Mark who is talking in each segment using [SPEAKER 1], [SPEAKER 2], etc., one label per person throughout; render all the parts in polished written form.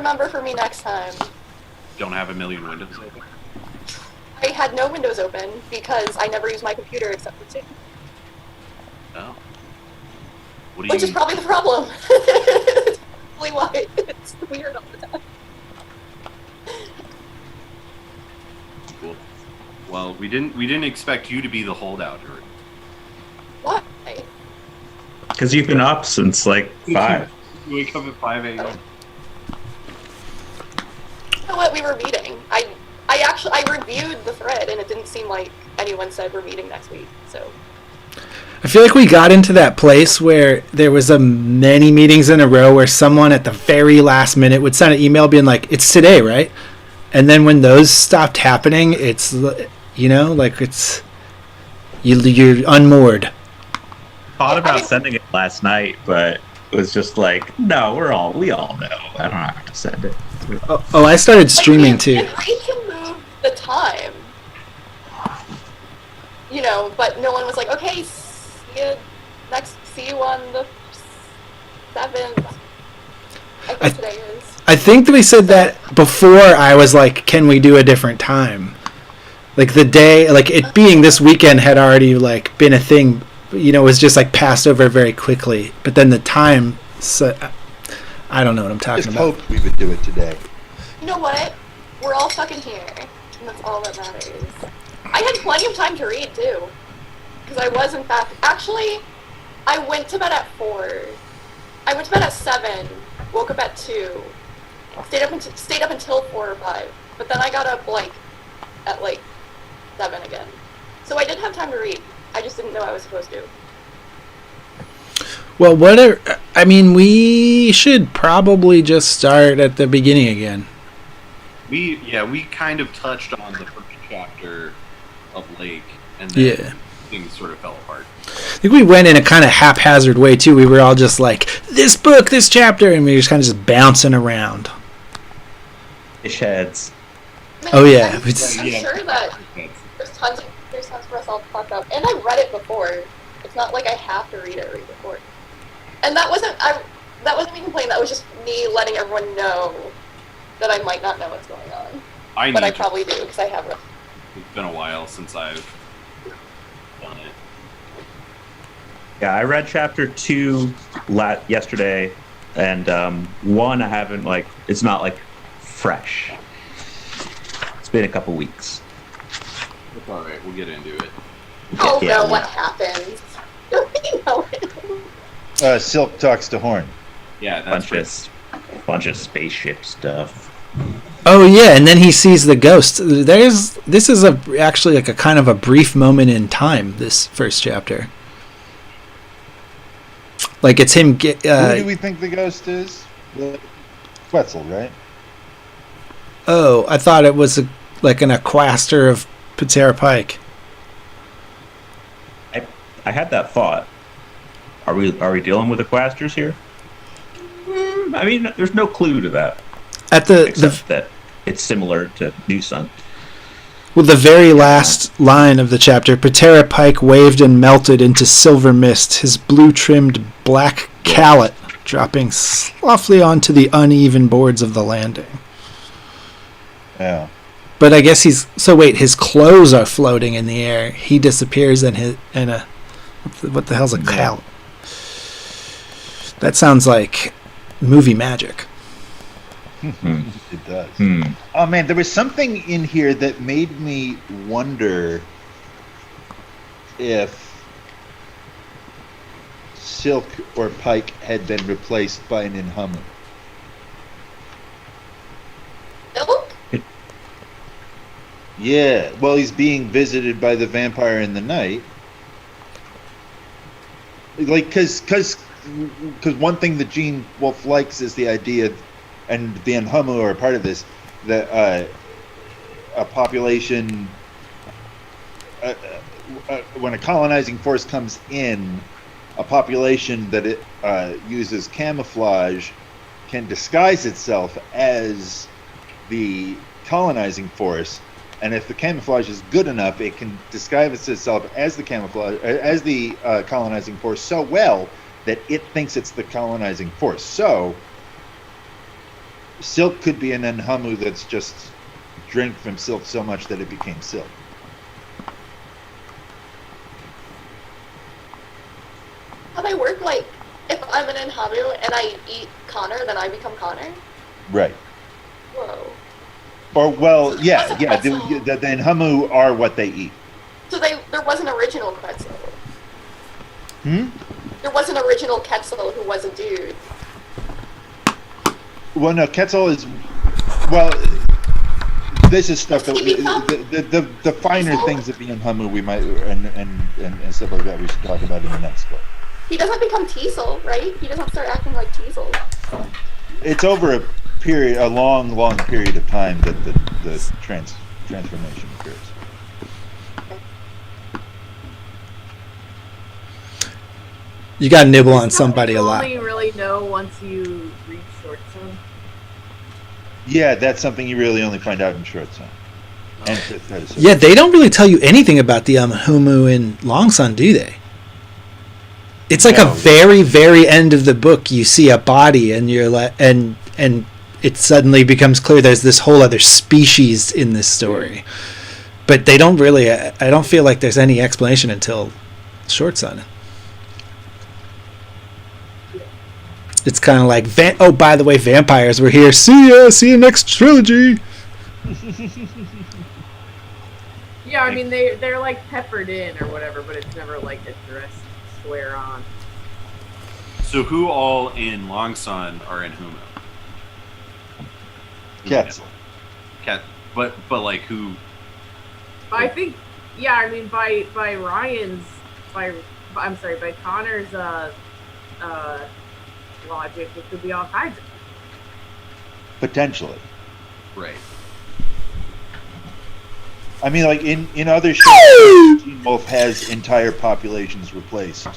[SPEAKER 1] remember for me next time.
[SPEAKER 2] Don't have a million windows open?
[SPEAKER 1] I had no windows open because I never use my computer except for Zoom.
[SPEAKER 2] Oh.
[SPEAKER 1] Which is probably the problem. That's probably why it's weird all the time.
[SPEAKER 2] Cool. Well, we didn't expect you to be the holdout.
[SPEAKER 1] Why?
[SPEAKER 3] Because you've been up since like 5.
[SPEAKER 2] You wake up at 5 a.m.
[SPEAKER 1] You know what? We were meeting. I reviewed the thread and it didn't seem like anyone said we're meeting next week. So.
[SPEAKER 4] I feel like we got into that place where there was many meetings in a row where someone at the very last minute would send an email being like, "It's today, right?" And then when those stopped happening, it's like it's you're unmoored.
[SPEAKER 3] Thought about sending it last night, but it was just like, no, we all know. I don't have to send it.
[SPEAKER 4] Oh, I started streaming too.
[SPEAKER 1] We can move the time. But no one was like, okay, see you on the 7th. I think today is. I think we said that before I was like, can we do a different time? Like the day, like it being this weekend had already like been a thing, it was just like passed over very quickly. But then the time, I don't know what I'm talking about.
[SPEAKER 5] Just hoped we would do it today.
[SPEAKER 1] You know what? We're all fucking here. And that's all that matters. I had plenty of time to read too. Because I was, in fact, actually, I went to bed at 4. I went to bed at 7, woke up at 2, stayed up until 4 or 5, but then I got up, at, 7 again. So I did have time to read. I just didn't know I was supposed to.
[SPEAKER 4] Well, we should probably just start at the beginning again.
[SPEAKER 2] We kind of touched on the first chapter of Lake, and then things sort of fell apart.
[SPEAKER 4] I think we went in a kind of haphazard way too. We were all just like, this book, this chapter, and we were just kind of just bouncing around.
[SPEAKER 3] Fish heads.
[SPEAKER 4] Oh yeah.
[SPEAKER 1] I'm sure that there's tons for us all to fuck up. And I read it before. It's not like I have to read it right before. And that wasn't me complaining, that was just me letting everyone know that I might not know what's going on. I probably do, because I have read.
[SPEAKER 2] It's been a while since I've done it.
[SPEAKER 3] Yeah, I read chapter 2 yesterday, and 1 I haven't, it's not, fresh. It's been a couple weeks.
[SPEAKER 2] It's alright, we'll get into it.
[SPEAKER 1] What happens? You know it.
[SPEAKER 5] Silk talks to Horn.
[SPEAKER 2] Yeah, that's
[SPEAKER 3] bunch of spaceship stuff.
[SPEAKER 4] Oh yeah, and then he sees the ghost. This is actually a kind of a brief moment in time, this first chapter. Like it's him
[SPEAKER 5] Who do we think the ghost is? Quetzal, right?
[SPEAKER 4] Oh, I thought it was an Aquaster of Patera Pike.
[SPEAKER 3] I had that thought. Are we dealing with Aquasters here? There's no clue to that. Except that it's similar to New Sun.
[SPEAKER 4] Well, the very last line of the chapter, Patera Pike waved and melted into silver mist, his blue-trimmed black callet dropping softly onto the uneven boards of the landing.
[SPEAKER 5] Yeah.
[SPEAKER 4] But I guess his clothes are floating in the air. He disappears in a what the hell's a callet? That sounds like movie magic.
[SPEAKER 5] It does. Oh man, there was something in here that made me wonder if Silk or Pike had been replaced by an Inhumu.
[SPEAKER 1] Silk?
[SPEAKER 5] Yeah, well, he's being visited by the vampire in the night. Because one thing that Gene Wolfe likes is the idea, and the Inhumu are a part of this, that a population, when a colonizing force comes in, a population that it uses camouflage can disguise itself as the colonizing force, and if the camouflage is good enough, it can disguise itself as the colonizing force so well that it thinks it's the colonizing force. So silk could be an Enhamu that's just drank from silk so much that it became silk.
[SPEAKER 1] How they work, like, if I'm an Enhamu and I eat Connor, then I become Connor?
[SPEAKER 5] Right.
[SPEAKER 1] Whoa.
[SPEAKER 5] Or, well, yeah. The
[SPEAKER 1] Pretzel.
[SPEAKER 5] Enhamu are what they eat.
[SPEAKER 1] So there was an original Quetzal.
[SPEAKER 5] Hmm?
[SPEAKER 1] There was an original Quetzal who was a dude.
[SPEAKER 5] Well, no, Quetzal is... Well, this is stuff that... The finer things of the Enhamu we might... And stuff like that we should talk about in the next book.
[SPEAKER 1] He doesn't become Teasel, right? He doesn't start acting like Teasel.
[SPEAKER 5] It's over a long period of time that the transformation occurs.
[SPEAKER 4] You got to nibble on somebody a lot.
[SPEAKER 6] You only really know once you reach Short Sun.
[SPEAKER 5] Yeah, that's something you really only find out in Short Sun. And Fifth Episode.
[SPEAKER 4] Yeah, they don't really tell you anything about the Humu in Long Sun, do they? It's like a very, very end of the book. You see a body, and you're like, and it suddenly becomes clear there's this whole other species in this story. But they don't really. I don't feel like there's any explanation until Short Sun. It's kind of like, oh, by the way, vampires were here. See you next trilogy.
[SPEAKER 6] Yeah, I mean they're like peppered in or whatever, but it's never like addressed square on.
[SPEAKER 2] So who all in Long Sun are in Humu?
[SPEAKER 5] Quetzal.
[SPEAKER 2] But like who?
[SPEAKER 6] I think, yeah, I mean by Ryan's by Connor's logic, it could be all kinds of
[SPEAKER 5] Potentially.
[SPEAKER 2] Right.
[SPEAKER 5] I mean, like in other shows, Wolfe has entire populations replaced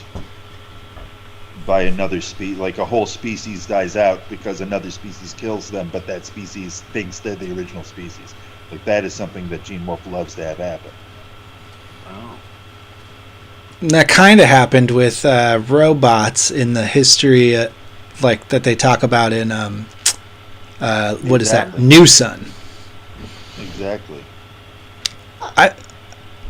[SPEAKER 5] by another species. Like a whole species dies out because another species kills them, but that species thinks they're the original species. Like that is something that Gene Wolfe loves to have happen.
[SPEAKER 2] Oh.
[SPEAKER 4] And that kind of happened with robots in the history, like that they talk about in what is that? New Sun.
[SPEAKER 5] Exactly.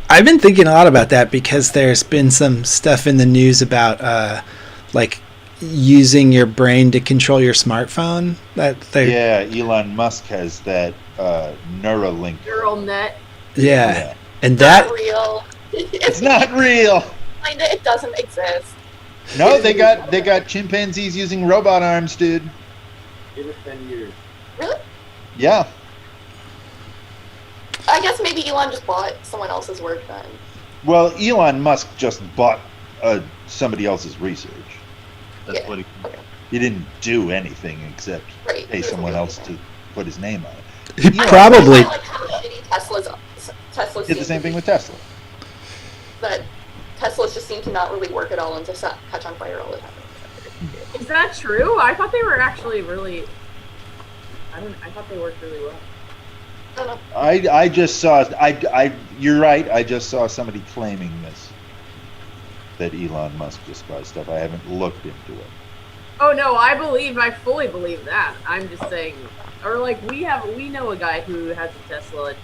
[SPEAKER 4] I've been thinking a lot about that because there's been some stuff in the news about like using your brain to control your smartphone.
[SPEAKER 5] Yeah, Elon Musk has that Neuralink.
[SPEAKER 6] neural net.
[SPEAKER 4] Yeah. And
[SPEAKER 1] Not
[SPEAKER 4] that
[SPEAKER 1] real.
[SPEAKER 5] It's not real.
[SPEAKER 1] Kinda, it doesn't exist.
[SPEAKER 5] No, they got chimpanzees using robot arms, dude.
[SPEAKER 7] Give it 10 years.
[SPEAKER 1] Really?
[SPEAKER 5] Yeah.
[SPEAKER 1] I guess maybe Elon just bought someone else's work then.
[SPEAKER 5] Well, Elon Musk just bought somebody else's research.
[SPEAKER 2] That's
[SPEAKER 1] Yeah.
[SPEAKER 2] what he.
[SPEAKER 1] Okay.
[SPEAKER 5] He didn't do anything except
[SPEAKER 1] Right.
[SPEAKER 5] pay someone else to put his name on it.
[SPEAKER 4] he probably
[SPEAKER 1] I like how shitty Teslas
[SPEAKER 5] Did the same thing with Tesla.
[SPEAKER 1] That Teslas just seem to not really work at all and just catch on fire all the time.
[SPEAKER 6] Is that true? I thought they were actually really. I thought they worked really well.
[SPEAKER 1] I don't know.
[SPEAKER 5] I just saw you're right. I just saw somebody claiming this, that Elon Musk just buys stuff. I haven't looked into it.
[SPEAKER 6] Oh no, I fully believe that. I'm just saying, or like we know a guy who has a Tesla and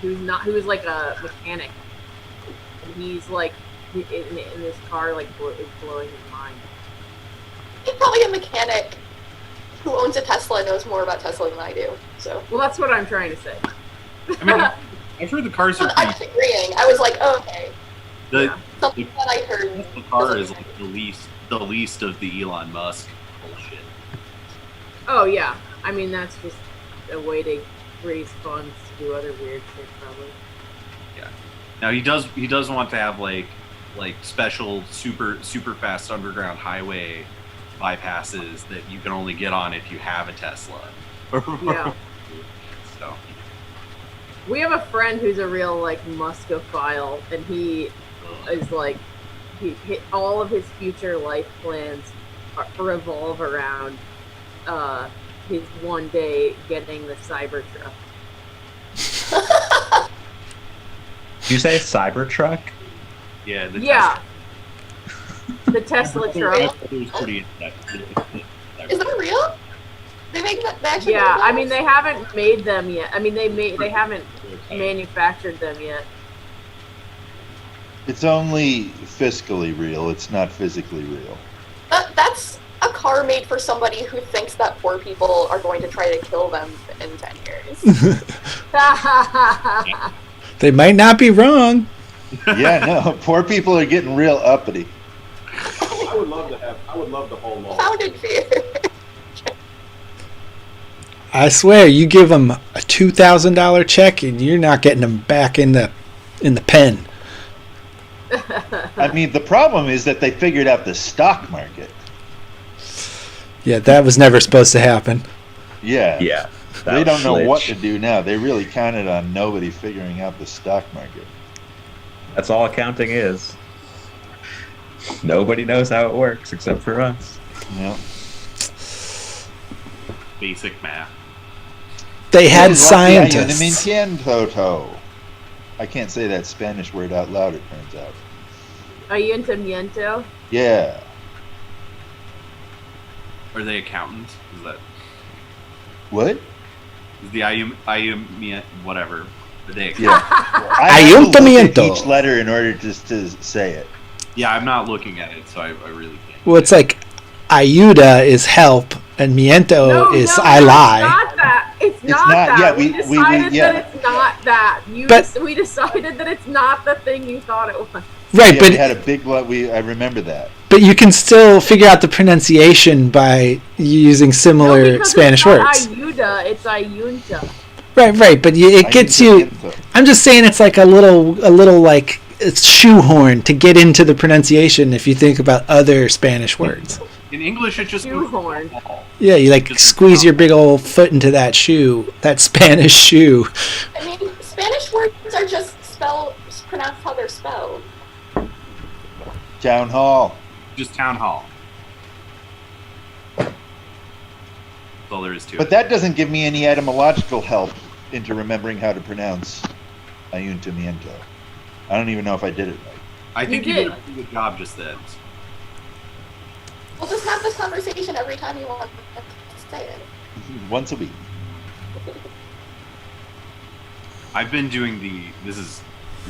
[SPEAKER 6] who's like a mechanic, and he's like in this car like is blowing his mind.
[SPEAKER 1] He's probably a mechanic who owns a Tesla and knows more about Tesla than I do. So.
[SPEAKER 6] Well, that's what I'm trying to say.
[SPEAKER 2] I mean, I've heard the cars are
[SPEAKER 1] I was
[SPEAKER 2] pretty.
[SPEAKER 1] agreeing. I was like, oh, okay.
[SPEAKER 2] The
[SPEAKER 1] Something that I heard.
[SPEAKER 2] the car is like the least of the Elon Musk bullshit.
[SPEAKER 6] Oh yeah, I mean that's just a way to raise funds to do other weird shit, probably.
[SPEAKER 2] Yeah. Now he does want to have like special super fast underground highway bypasses that you can only get on if you have a Tesla.
[SPEAKER 6] Yeah.
[SPEAKER 2] So.
[SPEAKER 6] We have a friend who's a real like Muskophile, and he is like all of his future life plans revolve around his one day getting the Cybertruck.
[SPEAKER 3] Did you say Cybertruck?
[SPEAKER 2] Yeah.
[SPEAKER 6] The Tesla truck.
[SPEAKER 2] It was pretty
[SPEAKER 1] Is that real? They make that. They actually.
[SPEAKER 6] Yeah,
[SPEAKER 1] make
[SPEAKER 6] I mean
[SPEAKER 1] those?
[SPEAKER 6] they haven't made them yet. I mean they haven't manufactured them yet.
[SPEAKER 5] It's only fiscally real. It's not physically real.
[SPEAKER 1] That's a car made for somebody who thinks that poor people are going to try to kill them in 10 years.
[SPEAKER 4] They might not be wrong.
[SPEAKER 5] Yeah, no. Poor people are getting real uppity.
[SPEAKER 7] I would love to hold on.
[SPEAKER 1] Founded fear.
[SPEAKER 4] I swear, you give them a $2,000 check and you're not getting them back in the pen.
[SPEAKER 5] I mean, the problem is that they figured out the stock market.
[SPEAKER 4] Yeah, that was never supposed to happen.
[SPEAKER 5] Yeah.
[SPEAKER 3] Yeah. that
[SPEAKER 5] They don't
[SPEAKER 3] was
[SPEAKER 5] know what
[SPEAKER 3] Schlitch.
[SPEAKER 5] to do now. They really counted on nobody figuring out the stock market.
[SPEAKER 3] That's all accounting is. Nobody knows how it works except for us.
[SPEAKER 5] Yeah.
[SPEAKER 2] Basic math.
[SPEAKER 4] They had
[SPEAKER 5] It is like
[SPEAKER 4] scientists.
[SPEAKER 5] the ayuntamiento. I can't say that Spanish word out loud, it turns out.
[SPEAKER 6] Ayuntamiento.
[SPEAKER 5] Yeah.
[SPEAKER 2] Are they accountants? Is that
[SPEAKER 5] What?
[SPEAKER 2] is the whatever? Are they
[SPEAKER 5] Yeah.
[SPEAKER 2] accountants?
[SPEAKER 5] I have to look at
[SPEAKER 4] Ayuntamiento.
[SPEAKER 5] each letter in order just to say it.
[SPEAKER 2] Yeah, I'm not looking at it, so I really can't.
[SPEAKER 4] Well, it's like ayuda is help and miento is I lie.
[SPEAKER 6] It's not that. It's not
[SPEAKER 5] not-
[SPEAKER 6] that.
[SPEAKER 5] yeah,
[SPEAKER 6] we
[SPEAKER 5] we-
[SPEAKER 6] decided
[SPEAKER 5] yeah.
[SPEAKER 6] that it's not that. We decided that it's not the thing you thought it was.
[SPEAKER 4] Right,
[SPEAKER 5] Yeah, we had a big I remember that.
[SPEAKER 4] but you can still figure out the pronunciation by using
[SPEAKER 6] No,
[SPEAKER 4] similar
[SPEAKER 6] because
[SPEAKER 4] Spanish
[SPEAKER 6] it's not
[SPEAKER 4] words.
[SPEAKER 6] Ayuda, it's ayunta.
[SPEAKER 4] Right, but it gets you.
[SPEAKER 5] Ayuntamiento.
[SPEAKER 4] I'm just saying it's like a little like it's shoehorn to get into the pronunciation if you think about other Spanish words.
[SPEAKER 2] In English, it just
[SPEAKER 6] Shoehorn.
[SPEAKER 4] Yeah, you like squeeze your big old foot into that shoe, that Spanish shoe.
[SPEAKER 1] I mean, Spanish words are just pronounced how they're spelled.
[SPEAKER 5] Town hall.
[SPEAKER 2] Just town hall. That's all there is to
[SPEAKER 5] But
[SPEAKER 2] it.
[SPEAKER 5] that doesn't give me any etymological help into remembering how to pronounce ayuntamiento. I don't even know if I did it right.
[SPEAKER 2] I think
[SPEAKER 6] You
[SPEAKER 2] you
[SPEAKER 6] did.
[SPEAKER 2] did a good job just then.
[SPEAKER 1] We'll just have this conversation every time you want to say it.
[SPEAKER 5] Once a week.
[SPEAKER 2] I've been doing this is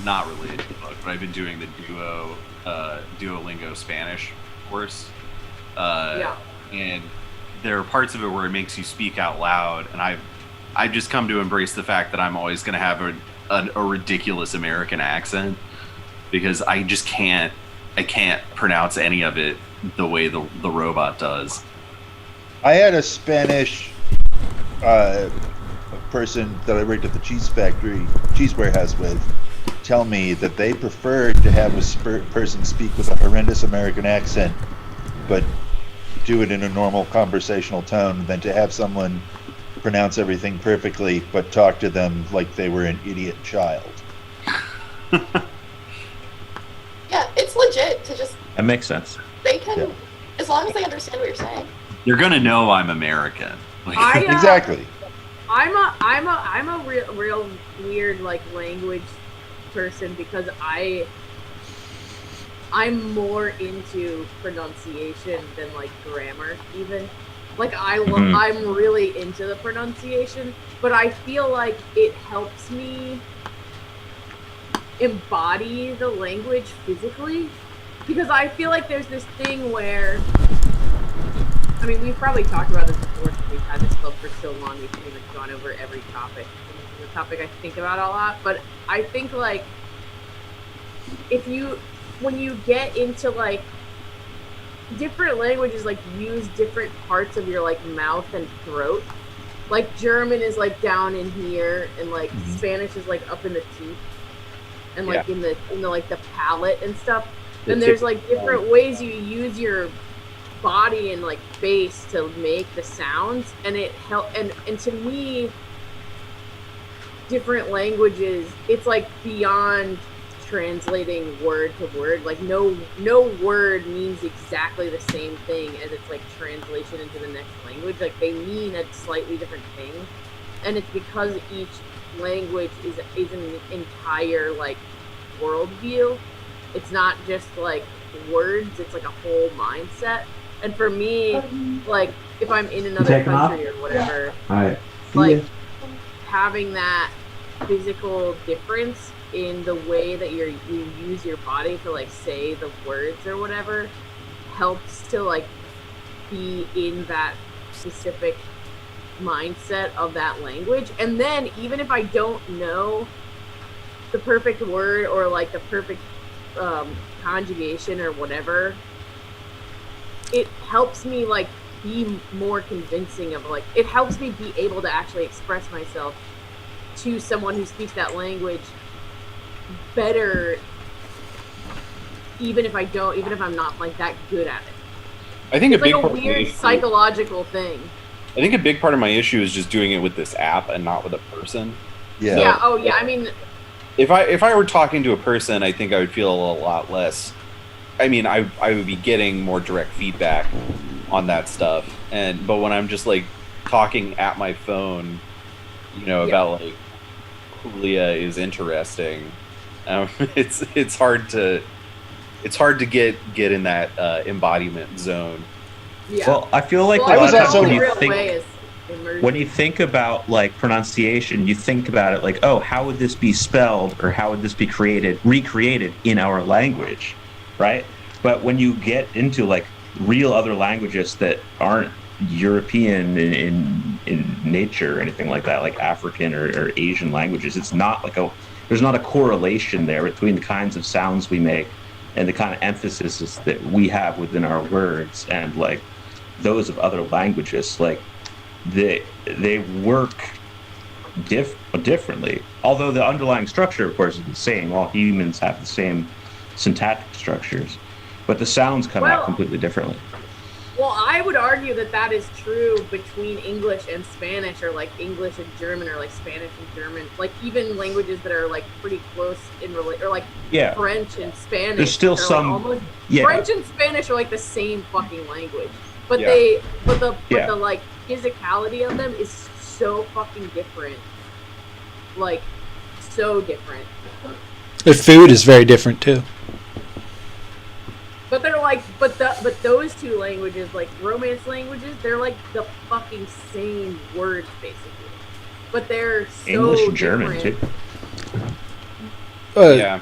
[SPEAKER 2] not related to the book, but I've been doing the Duolingo Spanish course.
[SPEAKER 6] Yeah.
[SPEAKER 2] And there are parts of it where it makes you speak out loud, and I've just come to embrace the fact that I'm always going to have a ridiculous American accent because I just can't pronounce any of it the way the robot does.
[SPEAKER 5] I had a Spanish person that I worked at the cheese warehouse with, tell me that they preferred to have a person speak with a horrendous American accent, but do it in a normal conversational tone, than to have someone pronounce everything perfectly, but talk to them like they were an idiot child.
[SPEAKER 1] Yeah, it's legit to just,
[SPEAKER 3] That makes sense.
[SPEAKER 1] they can,
[SPEAKER 5] Yeah.
[SPEAKER 1] as long as they understand what you're saying.
[SPEAKER 2] You're gonna know I'm American. Like,
[SPEAKER 5] Exactly.
[SPEAKER 6] I'm a real weird like language person because I'm more into pronunciation than like grammar even. Like
[SPEAKER 3] Mhm.
[SPEAKER 6] I'm really into the pronunciation, but I feel like it helps me embody the language physically because I feel like there's this thing where I mean, we've probably talked about this before because we've had this club for so long, we've even gone over every topic. And this is a topic I think about a lot, but I think, like, when you get into, like, different languages, like, use different parts of your, like, mouth and throat. Like, German is, like, down in here, and, like, Spanish is, like, up in the teeth. And, like, in the, like, the palate and stuff. And there's, like, different ways you use your body and like face to make the sounds, and it and to me different languages, it's like beyond translating word to word. Like no word means exactly the same thing as its like translation into the next language. Like they mean a slightly different thing, and it's because each language is an entire like worldview. It's not just like words, it's like a whole mindset. And for me, like, if I'm in another
[SPEAKER 3] taking
[SPEAKER 6] country or whatever,
[SPEAKER 3] All right.
[SPEAKER 6] like, having that physical difference in the way that you use your body to, like, say the words or whatever helps to, like, be in that specific mindset of that language. And then even if I don't know the perfect word or like the perfect conjugation or whatever, it helps me like be more convincing of like, it helps me be able to actually express myself to someone who speaks that language better, even if I'm not like that good at it.
[SPEAKER 2] I think
[SPEAKER 6] It's
[SPEAKER 2] a big
[SPEAKER 6] like a
[SPEAKER 2] part of my
[SPEAKER 6] weird
[SPEAKER 2] issue-
[SPEAKER 6] psychological thing.
[SPEAKER 2] I think a big part of my issue is just doing it with this app and not with a person.
[SPEAKER 5] Yeah.
[SPEAKER 6] Yeah. Oh yeah. I mean,
[SPEAKER 2] If I were talking to a person, I think I would feel a lot less. I mean, I would be getting more direct feedback on that stuff, but when I'm just like talking at my phone, you know, about like Julia is interesting, it's hard to get in that embodiment zone.
[SPEAKER 6] yeah.
[SPEAKER 3] Well, I feel like
[SPEAKER 5] I
[SPEAKER 3] a
[SPEAKER 5] was
[SPEAKER 3] lot of times
[SPEAKER 5] also-
[SPEAKER 3] when
[SPEAKER 6] the
[SPEAKER 3] you
[SPEAKER 6] real
[SPEAKER 3] think
[SPEAKER 6] way is immersion.
[SPEAKER 3] when you think about like pronunciation, you think about it like, oh, how would this be spelled or how would this be recreated in our language, right? But when you get into like real other languages that aren't European in nature or anything like that, like African or Asian languages, it's not like there's not a correlation there between the kinds of sounds we make and the kind of emphasis that we have within our words and like those of other languages. Like they work differently, although the underlying structure, of course, is the same. All humans have the same syntactic structures, but the sounds come out completely differently.
[SPEAKER 6] Well, I would argue that is true between English and Spanish, or like English and German, or like Spanish and German, like even languages that are like pretty close in or like French and Spanish.
[SPEAKER 3] There's still some
[SPEAKER 6] French and Spanish are like the same fucking language, but but the like physicality of them is so fucking different, like so different.
[SPEAKER 4] The food is very different too.
[SPEAKER 6] But they're like, but those two languages, like Romance languages, they're like the fucking same words basically. But they're so
[SPEAKER 3] English and German
[SPEAKER 6] different.
[SPEAKER 3] too.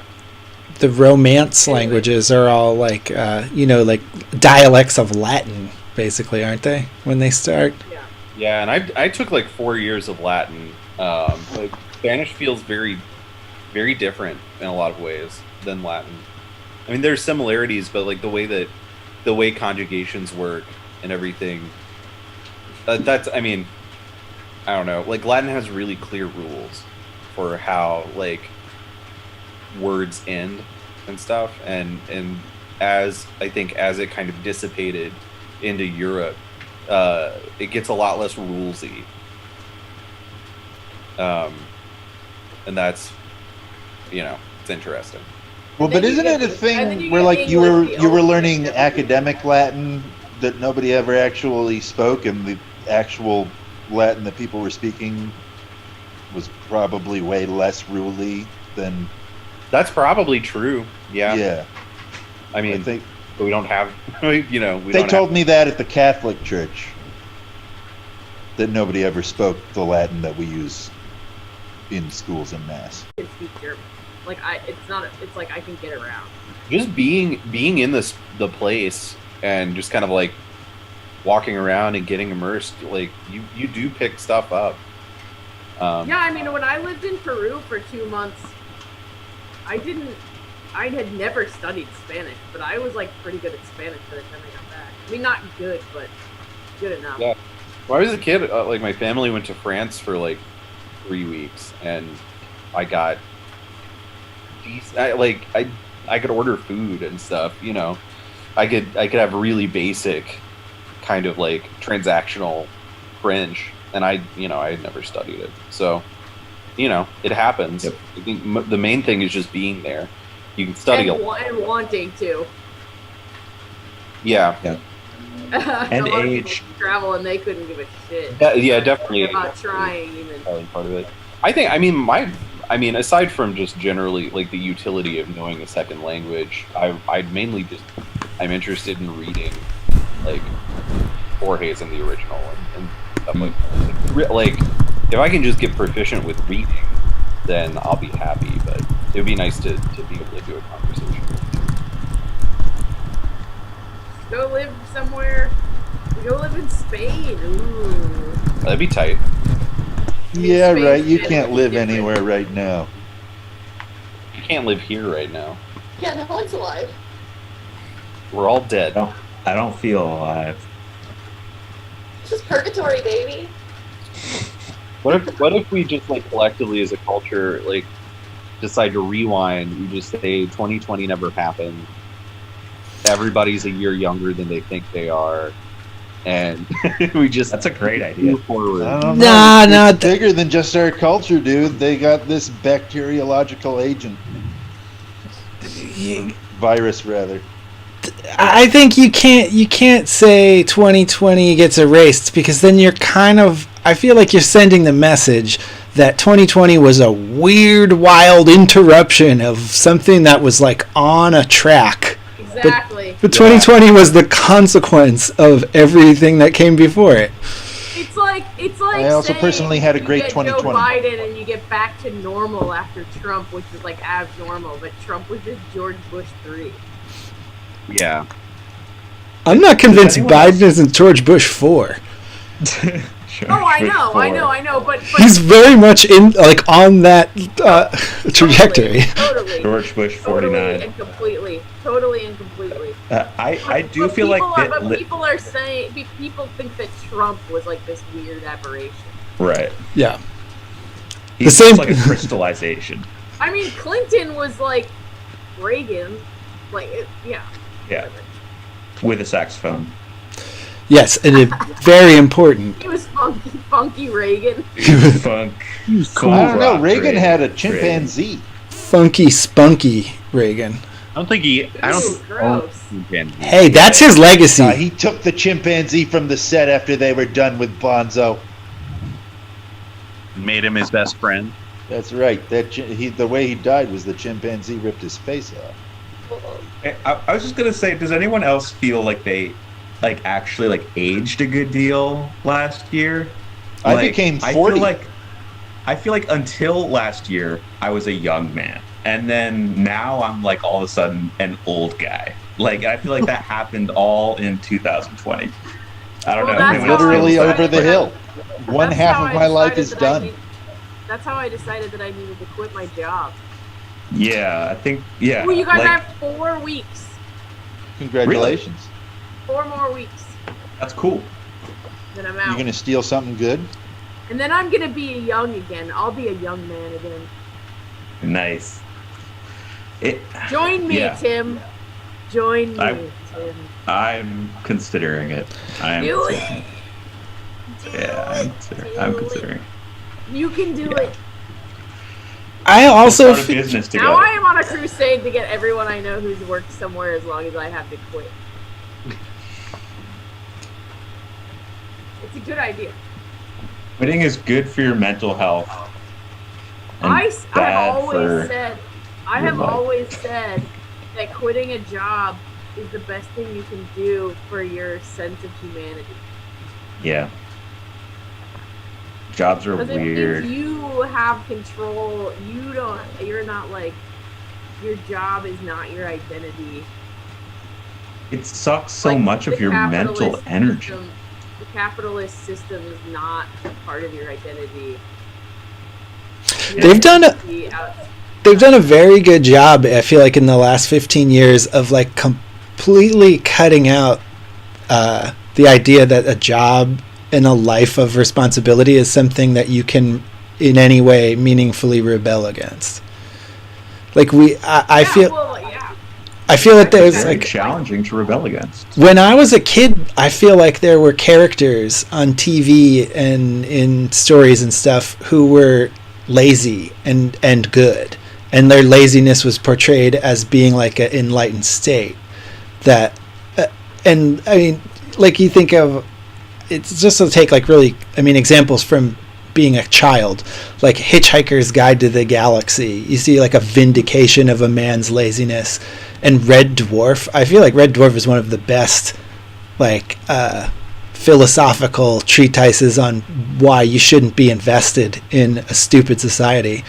[SPEAKER 4] The Romance languages are all like, like dialects of Latin, basically, aren't they? When they start.
[SPEAKER 2] Yeah, and I took like 4 years of Latin. Like Spanish feels very, very different in a lot of ways than Latin. I mean, there's similarities, but like the way conjugations work and everything. That's, I mean, I don't know. Like Latin has really clear rules for how like words end and stuff, and as it kind of dissipated into Europe, it gets a lot less rulesy. And that's, it's interesting.
[SPEAKER 5] Well, but isn't it a thing where like you were learning academic Latin that nobody ever actually spoke, and the actual Latin that people were speaking was probably way less ruly than?
[SPEAKER 2] That's probably true. Yeah.
[SPEAKER 5] Yeah.
[SPEAKER 2] I mean, we don't have,
[SPEAKER 5] They told me that at the Catholic Church, that nobody ever spoke the Latin that we use in schools and mass.
[SPEAKER 6] I can speak German. Like it's like I can get around.
[SPEAKER 2] Just being in the place and just kind of like walking around and getting immersed, like you do pick stuff up.
[SPEAKER 6] Yeah, I mean, when I lived in Peru for 2 months, I had never studied Spanish, but I was like pretty good at Spanish by the time I got back. I mean, not good, but good enough.
[SPEAKER 2] Yeah. When I was a kid, like my family went to France for like 3 weeks, and I got I could order food and stuff. I could have really basic kind of like transactional French, and I had never studied it, so it happens.
[SPEAKER 3] Yep.
[SPEAKER 2] I think the main thing is just being there. You can study
[SPEAKER 6] and wanting to.
[SPEAKER 2] Yeah.
[SPEAKER 3] And
[SPEAKER 6] a lot
[SPEAKER 3] age.
[SPEAKER 6] of people travel and they couldn't give a shit.
[SPEAKER 2] Yeah, definitely.
[SPEAKER 6] About trying even.
[SPEAKER 2] Probably part of it. I mean, aside from just generally like the utility of knowing a second language, I'm interested in reading like Jorge's in the original and stuff like that. Like, if I can just get proficient with reading, then I'll be happy. But it would be nice to be able to do a conversation.
[SPEAKER 6] Go live somewhere. Go live in Spain. Ooh.
[SPEAKER 2] That'd be tight.
[SPEAKER 5] Yeah,
[SPEAKER 6] Spain's
[SPEAKER 5] right. You
[SPEAKER 6] been
[SPEAKER 5] can't live
[SPEAKER 6] different.
[SPEAKER 5] anywhere right now.
[SPEAKER 2] You can't live here right now.
[SPEAKER 1] Yeah, no one's alive.
[SPEAKER 2] We're all dead.
[SPEAKER 3] I don't feel alive.
[SPEAKER 1] It's just purgatory, baby.
[SPEAKER 2] What if we just like collectively as a culture like decide to rewind? We just say 2020 never happened. Everybody's a year younger than they think they are, and we just
[SPEAKER 3] That's a great idea.
[SPEAKER 2] move forward.
[SPEAKER 5] I don't
[SPEAKER 4] Nah,
[SPEAKER 5] know.
[SPEAKER 4] nah,
[SPEAKER 5] It's bigger than just our culture, dude. They got this bacteriological agent. Virus, rather.
[SPEAKER 4] I think you can't say 2020 gets erased, because then you're kind of, I feel like you're sending the message that 2020 was a weird, wild interruption of something that was like on a track.
[SPEAKER 6] Exactly.
[SPEAKER 4] But 2020 was the consequence of everything that came before it.
[SPEAKER 6] It's like
[SPEAKER 5] I also
[SPEAKER 6] saying
[SPEAKER 5] personally had a
[SPEAKER 6] you
[SPEAKER 5] great
[SPEAKER 6] get
[SPEAKER 5] 2020.
[SPEAKER 6] Joe Biden and you get back to normal after Trump, which was like abnormal, but Trump was just George Bush 3.
[SPEAKER 2] Yeah.
[SPEAKER 4] I'm not convinced
[SPEAKER 3] anyone
[SPEAKER 4] Biden isn't George Bush 4.
[SPEAKER 3] Sure,
[SPEAKER 6] Oh, I
[SPEAKER 3] sure,
[SPEAKER 6] know, but
[SPEAKER 4] He's very much in, like, on that trajectory.
[SPEAKER 6] Totally.
[SPEAKER 3] George Bush 49.
[SPEAKER 6] Totally and completely.
[SPEAKER 3] I do
[SPEAKER 6] But
[SPEAKER 3] feel like
[SPEAKER 6] people are saying people think that Trump was like this weird aberration.
[SPEAKER 3] right.
[SPEAKER 4] Yeah.
[SPEAKER 3] He
[SPEAKER 4] The same-
[SPEAKER 3] seems like a crystallization.
[SPEAKER 6] I mean, Clinton was like Reagan, yeah.
[SPEAKER 3] Yeah, with a saxophone.
[SPEAKER 4] Yes, and very important.
[SPEAKER 6] He was funky Reagan.
[SPEAKER 3] Funk.
[SPEAKER 5] I don't know.
[SPEAKER 3] rock
[SPEAKER 5] Reagan had a chimpanzee.
[SPEAKER 4] Funky, spunky Reagan.
[SPEAKER 2] I don't think he. I don't.
[SPEAKER 6] Ooh, gross.
[SPEAKER 4] Hey, that's his legacy.
[SPEAKER 5] He took the chimpanzee from the set after they were done with Bonzo.
[SPEAKER 2] Made him his best friend.
[SPEAKER 5] That's right. The way he died was the chimpanzee ripped his face off.
[SPEAKER 3] I was just gonna say, does anyone else feel like they actually aged a good deal last year?
[SPEAKER 5] I became 40.
[SPEAKER 3] I feel like until last year I was a young man, and then now I'm like all of a sudden an old guy. Like I feel like that happened all in 2020. I don't
[SPEAKER 6] Well,
[SPEAKER 3] know.
[SPEAKER 6] that's
[SPEAKER 3] Anyone
[SPEAKER 6] how
[SPEAKER 3] else
[SPEAKER 5] Literally
[SPEAKER 3] feels that?
[SPEAKER 5] over the hill. One
[SPEAKER 6] That's
[SPEAKER 5] half
[SPEAKER 6] how
[SPEAKER 5] of
[SPEAKER 6] I
[SPEAKER 5] my life
[SPEAKER 6] decided
[SPEAKER 5] is
[SPEAKER 6] that
[SPEAKER 5] done.
[SPEAKER 6] That's how I decided that I needed to quit my job.
[SPEAKER 3] Yeah, I think. Yeah.
[SPEAKER 6] Well, you guys
[SPEAKER 3] like,
[SPEAKER 6] have 4 weeks.
[SPEAKER 5] Congratulations.
[SPEAKER 6] 4 more weeks.
[SPEAKER 3] That's cool.
[SPEAKER 6] Then I'm
[SPEAKER 5] You're
[SPEAKER 6] out.
[SPEAKER 5] gonna steal something good?
[SPEAKER 6] And then I'm gonna be young again. I'll be a young man again.
[SPEAKER 3] Nice.
[SPEAKER 6] Join me,
[SPEAKER 3] Yeah.
[SPEAKER 6] Tim. Join me,
[SPEAKER 3] I-
[SPEAKER 6] Tim.
[SPEAKER 3] I'm considering it.
[SPEAKER 6] Do it.
[SPEAKER 3] Yeah, I'm considering.
[SPEAKER 6] You can do it.
[SPEAKER 4] I also
[SPEAKER 3] Start a business together.
[SPEAKER 6] Now I am on a crusade to get everyone I know who's worked somewhere as long as I have to quit. It's a good idea.
[SPEAKER 3] Quitting is good for your mental health. and
[SPEAKER 6] I
[SPEAKER 3] bad
[SPEAKER 6] have
[SPEAKER 3] for your life.
[SPEAKER 6] always said that quitting a job is the best thing you can do for your sense of humanity.
[SPEAKER 3] Yeah. Jobs are
[SPEAKER 6] Because
[SPEAKER 3] weird.
[SPEAKER 6] if you have control, you're not like, your job is not your identity.
[SPEAKER 3] It sucks so
[SPEAKER 6] Like,
[SPEAKER 3] much
[SPEAKER 6] the
[SPEAKER 3] of your mental
[SPEAKER 6] capitalist
[SPEAKER 3] energy.
[SPEAKER 6] system- the capitalist system is not part of your identity.
[SPEAKER 4] They've done a very good job, I feel like, in the last 15 years of like completely cutting out the idea that a job and a life of responsibility is something that you can in any way meaningfully rebel against. Like I feel that there's
[SPEAKER 3] Very
[SPEAKER 4] like,
[SPEAKER 3] challenging to rebel against.
[SPEAKER 4] when I was a kid, I feel like there were characters on TV and in stories and stuff who were lazy and good, and their laziness was portrayed as being like an enlightened state. That and I mean, like, you think of, it's just to take like really, I mean, examples from being a child, like Hitchhiker's Guide to the Galaxy. You see like a vindication of a man's laziness. And Red Dwarf, I feel like Red Dwarf is one of the best like philosophical treatises on why you shouldn't be invested in a stupid society.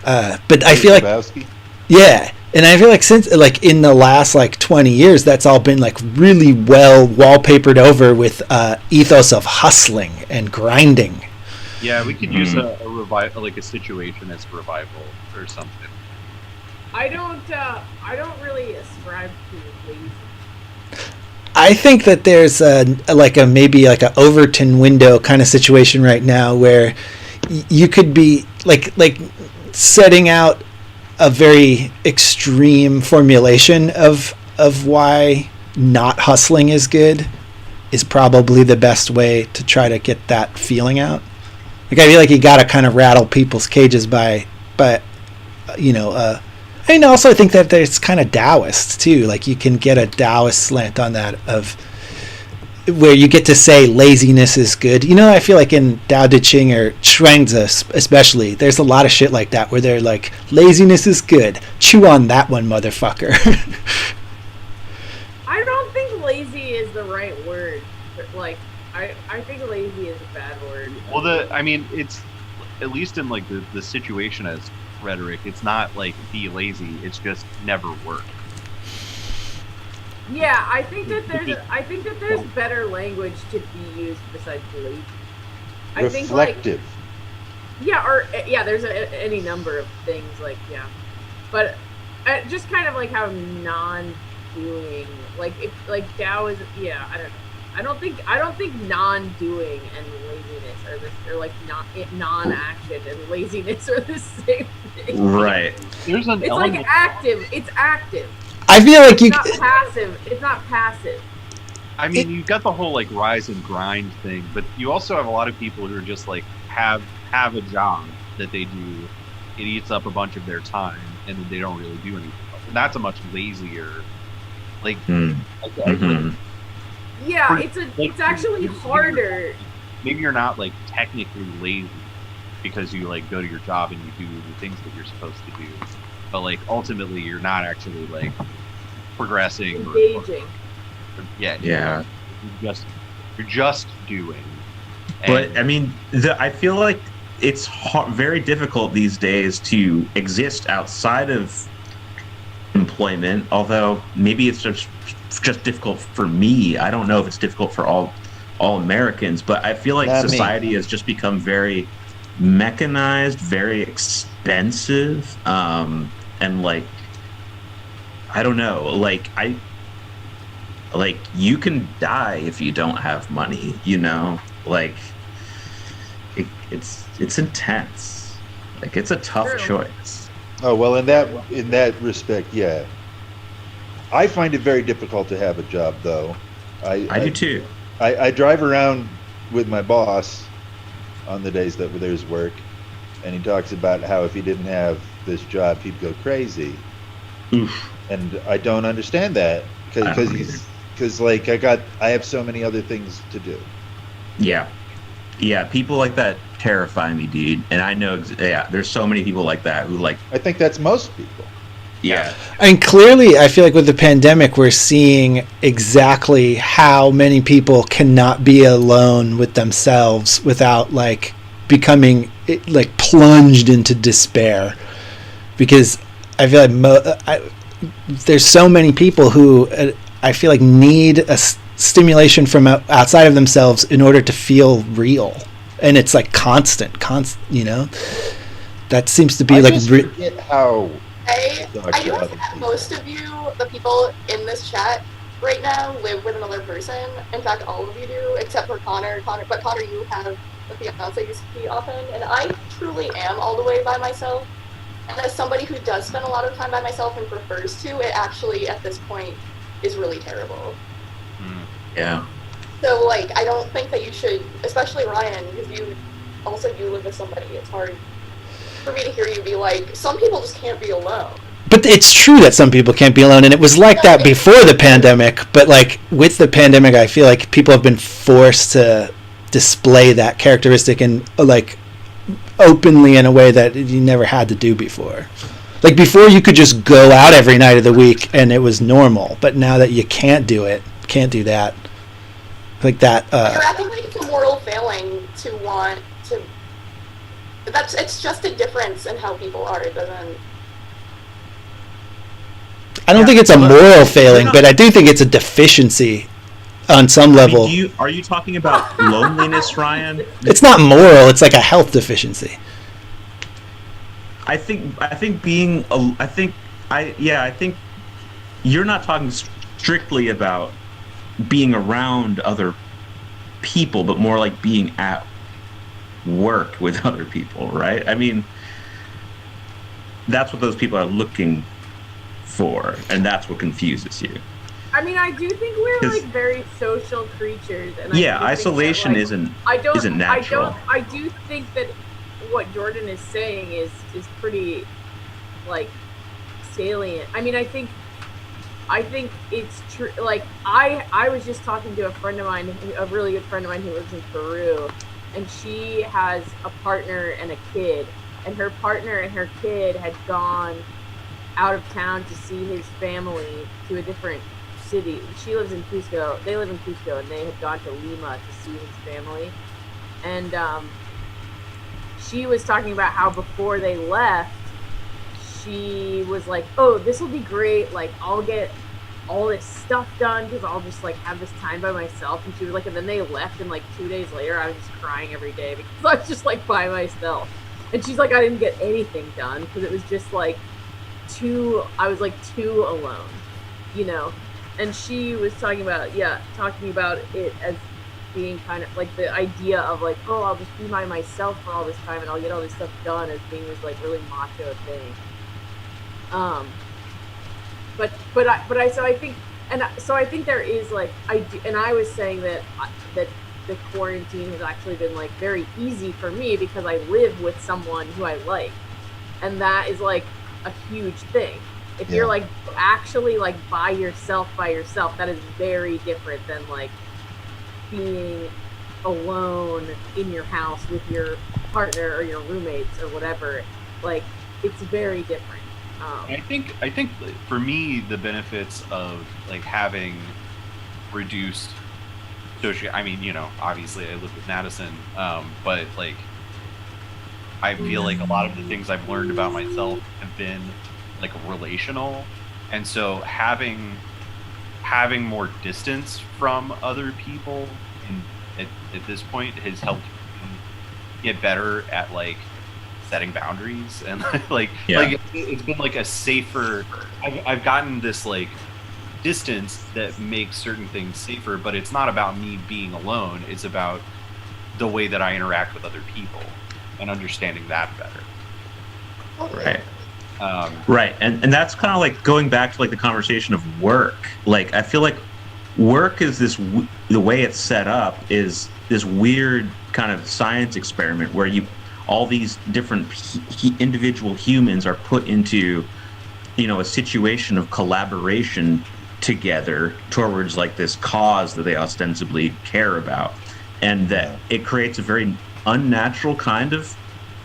[SPEAKER 4] But I feel like, yeah, and I feel like since like in the last like 20 years, that's all been like really well wallpapered over with ethos of hustling and grinding.
[SPEAKER 2] Yeah, we could use a revival, like a situation as revival or something.
[SPEAKER 6] I don't really ascribe to lazy.
[SPEAKER 4] I think that there's maybe like a Overton window kind of situation right now where you could be like setting out a very extreme formulation of why not hustling is good is probably the best way to try to get that feeling out. Like I feel like you got to kind of rattle people's cages by and also I think that there's kind of Taoist too. Like you can get a Taoist slant on that of where you get to say laziness is good. I feel like in Tao Te Ching or Shuangzi especially, there's a lot of shit like that where they're like, laziness is good. Chew on that one, motherfucker.
[SPEAKER 6] I don't think lazy is the right word. But like, I think lazy is a bad word.
[SPEAKER 2] Well, it's at least in like the situation as rhetoric, it's not like be lazy, it's just never work.
[SPEAKER 6] Yeah, I think that there's better language to be used besides lazy. I think
[SPEAKER 5] reflective.
[SPEAKER 6] There's any number of things but just kind of like how non-doing, like if like Tao is, I don't know. I don't think non-doing and laziness are like non-action and laziness are the same thing.
[SPEAKER 3] Right.
[SPEAKER 2] There's an element.
[SPEAKER 6] Like active. It's active.
[SPEAKER 4] I feel like
[SPEAKER 6] it's not passive. It's not passive.
[SPEAKER 2] I mean, you've got the whole like rise and grind thing, but you also have a lot of people who are just like have a job that they do. It eats up a bunch of their time, and then they don't really do anything else. And that's a much lazier, like.
[SPEAKER 6] Yeah, it's actually harder.
[SPEAKER 2] Maybe you're not like technically lazy because you like go to your job and you do the things that you're supposed to do, but like ultimately you're not actually like progressing.
[SPEAKER 6] Engaging.
[SPEAKER 2] Yeah. You're just doing.
[SPEAKER 3] But I mean, I feel like it's very difficult these days to exist outside of employment. Although maybe it's just difficult for me. I don't know if it's difficult for all Americans, but I feel like society has just become very mechanized, very expensive, and like I don't know, like you can die if you don't have money, like it's intense, like it's a tough choice.
[SPEAKER 5] Oh well, in that respect, yeah. I find it very difficult to have a job, though. I
[SPEAKER 3] do too.
[SPEAKER 5] I drive around with my boss on the days that there's work, and he talks about how if he didn't have this job, he'd go crazy.
[SPEAKER 3] Oof.
[SPEAKER 5] And I don't understand that because I have so many other things to do.
[SPEAKER 3] Yeah, people like that terrify me, dude. And I know, there's so many people like that who like.
[SPEAKER 5] I think that's most people.
[SPEAKER 3] Yeah.
[SPEAKER 4] And clearly, I feel like with the pandemic, we're seeing exactly how many people cannot be alone with themselves without like becoming like plunged into despair. Because I feel like there's so many people who I feel like need a stimulation from outside of themselves in order to feel real, and it's like constant. That seems to be
[SPEAKER 5] I just forget how.
[SPEAKER 1] I know that most of you, the people in this chat right now, live with another person. In fact, all of you do, except for Connor. But Connor, you have a fiance you see often, and I truly am all the way by myself. And as somebody who does spend a lot of time by myself and prefers to, it actually, at this point, is really terrible.
[SPEAKER 3] Yeah.
[SPEAKER 1] So, like, I don't think that you should, especially Ryan, because you live with somebody. It's hard for me to hear you be like, some people just can't be alone.
[SPEAKER 4] But it's true that some people can't be alone, and it was like that before the pandemic. But like with the pandemic, I feel like people have been forced to display that characteristic and like openly in a way that you never had to do before. Like before, you could just go out every night of the week and it was normal. But now that you can't do that, like that.
[SPEAKER 1] You're acting like it's a moral failing to want to. It's just a difference in how people are. It doesn't.
[SPEAKER 4] I don't think it's a moral failing, but I do think it's a deficiency on some level.
[SPEAKER 3] I mean, are you talking about loneliness, Ryan?
[SPEAKER 4] It's not moral. It's like a health deficiency.
[SPEAKER 3] I think you're not talking strictly about being around other people, but more like being at work with other people, right? I mean, that's what those people are looking for, and that's what confuses you.
[SPEAKER 6] I mean, I do think we're like very social creatures, and
[SPEAKER 3] isolation
[SPEAKER 6] that, like,
[SPEAKER 3] isn't natural.
[SPEAKER 6] I do think that what Jordan is saying is pretty like salient. I mean, I think it's true. Like, I was just talking to a friend of mine, a really good friend of mine who lives in Peru, and she has a partner and a kid, and her partner and her kid had gone out of town to see his family to a different city. She lives in Cusco. They live in Cusco, and they had gone to Lima to see his family. And she was talking about how before they left, she was like, "Oh, this will be great. Like, I'll get all this stuff done because I'll just like have this time by myself." And she was like, and then they left, and like 2 days later, I was just crying every day because I was just like by myself. And she's like, I didn't get anything done because it was just like I was like too alone, you know. And she was talking about it as being kind of like the idea of like, oh, I'll just be by myself for all this time and I'll get all this stuff done, as being this like really macho thing. So I think there is like I was saying that the quarantine has actually been like very easy for me because I live with someone who I like, and that is like a huge thing. If you're like actually like by yourself, that is very different than like being alone in your house with your partner or your roommates or whatever. Like, it's very different.
[SPEAKER 2] I think for me, the benefits of like having reduced social, I mean, you know, obviously I live with Madison, but like I feel like a lot of the things I've learned about myself have been like relational, and so having more distance from other people at this point has helped me get better at like setting boundaries and like it's been like a safer. I've gotten this like distance that makes certain things safer, but it's not about me being alone. It's about the way that I interact with other people and understanding that better.
[SPEAKER 3] Right. Right, and that's kind of like going back to like the conversation of work. Like, I feel like work is the way it's set up is this weird kind of science experiment where all these different individual humans are put into, you know, a situation of collaboration together towards like this cause that they ostensibly care about, and that it creates a very unnatural kind of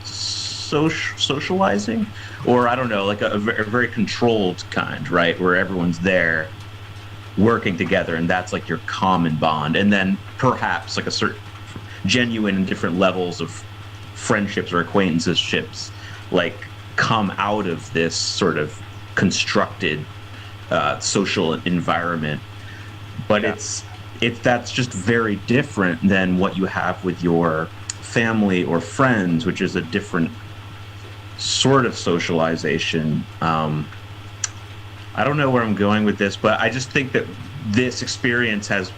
[SPEAKER 3] socializing, or I don't know, like a very controlled kind, right, where everyone's there working together, and that's like your common bond, and then perhaps like a certain genuine and different levels of friendships or acquaintanceships like come out of this sort of constructed social environment. But that's just very different than what you have with your family or friends, which is a different sort of socialization. I don't know where I'm going with this, but I just think that this experience has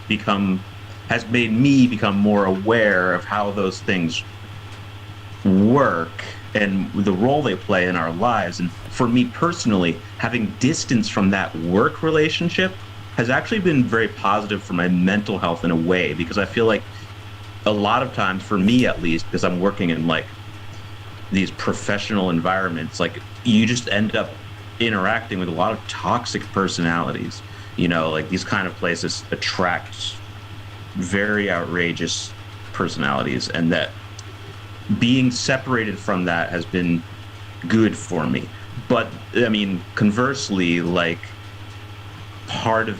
[SPEAKER 3] made me become more aware of how those things work and the role they play in our lives. And for me personally, having distance from that work relationship has actually been very positive for my mental health in a way, because I feel like a lot of times, for me at least, because I'm working in like these professional environments, like you just end up interacting with a lot of toxic personalities. You know, like these kind of places attract very outrageous personalities, and that being separated from that has been good for me. But I mean, conversely, like part of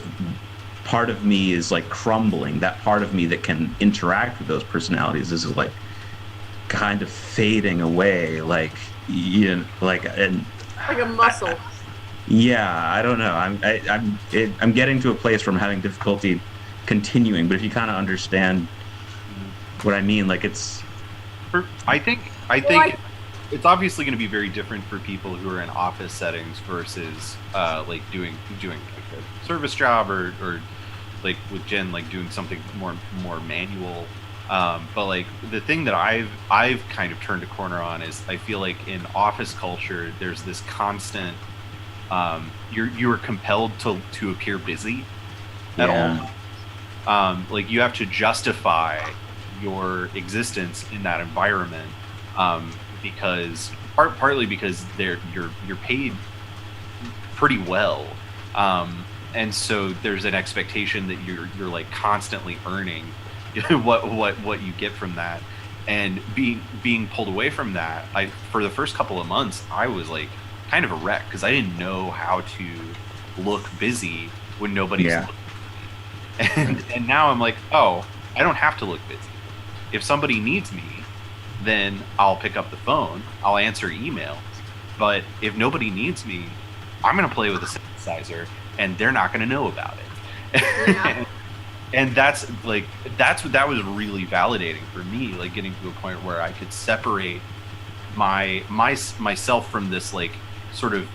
[SPEAKER 3] part of me is like crumbling. That part of me that can interact with those personalities is like kind of fading away. Like, you know, like
[SPEAKER 6] a muscle.
[SPEAKER 3] Yeah, I don't know. I'm getting to a place where I'm having difficulty continuing. But if you kind of understand what I mean, like
[SPEAKER 2] I think it's obviously going to be very different for people who are in office settings versus like doing like a service job or like with Jen, like doing something more manual. But like the thing that I've kind of turned a corner on is I feel like in office culture there's this constant you're compelled to appear busy at all. Like you have to justify your existence in that environment because partly because you're paid pretty well, and so there's an expectation that you're like constantly earning what you get from that, and being pulled away from that. For the first couple of months I was like kind of a wreck because I didn't know how to look busy when nobody's looking. And now I'm like, oh, I don't have to look busy. If somebody needs me, then I'll pick up the phone, I'll answer emails. But if nobody needs me, I'm going to play with a synthesizer and they're not going to know about it.
[SPEAKER 6] Yeah.
[SPEAKER 2] And that was really validating for me, like getting to a point where I could separate myself from this like sort of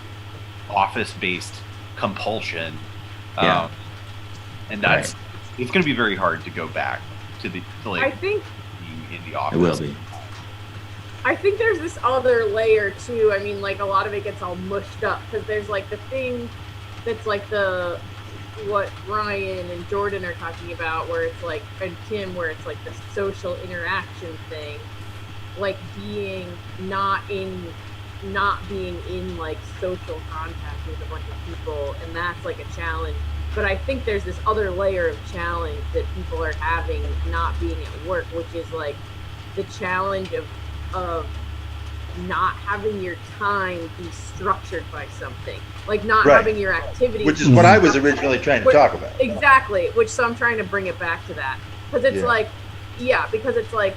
[SPEAKER 2] office-based compulsion. And that's it's going to be very hard to go back to like
[SPEAKER 6] I think
[SPEAKER 2] being in the office.
[SPEAKER 3] It will be.
[SPEAKER 6] I think there's this other layer too. I mean, like a lot of it gets all mushed up because there's like the thing that's like what Ryan and Jordan are talking about, where it's like, and Tim, where it's like the social interaction thing, like not being in like social contact with a bunch of people, and that's like a challenge. But I think there's this other layer of challenge that people are having not being at work, which is like the challenge of not having your time be structured by something, like not having your activities,
[SPEAKER 5] which is what I was originally trying to talk about.
[SPEAKER 6] Exactly, so I'm trying to bring it back to that because it's because it's like,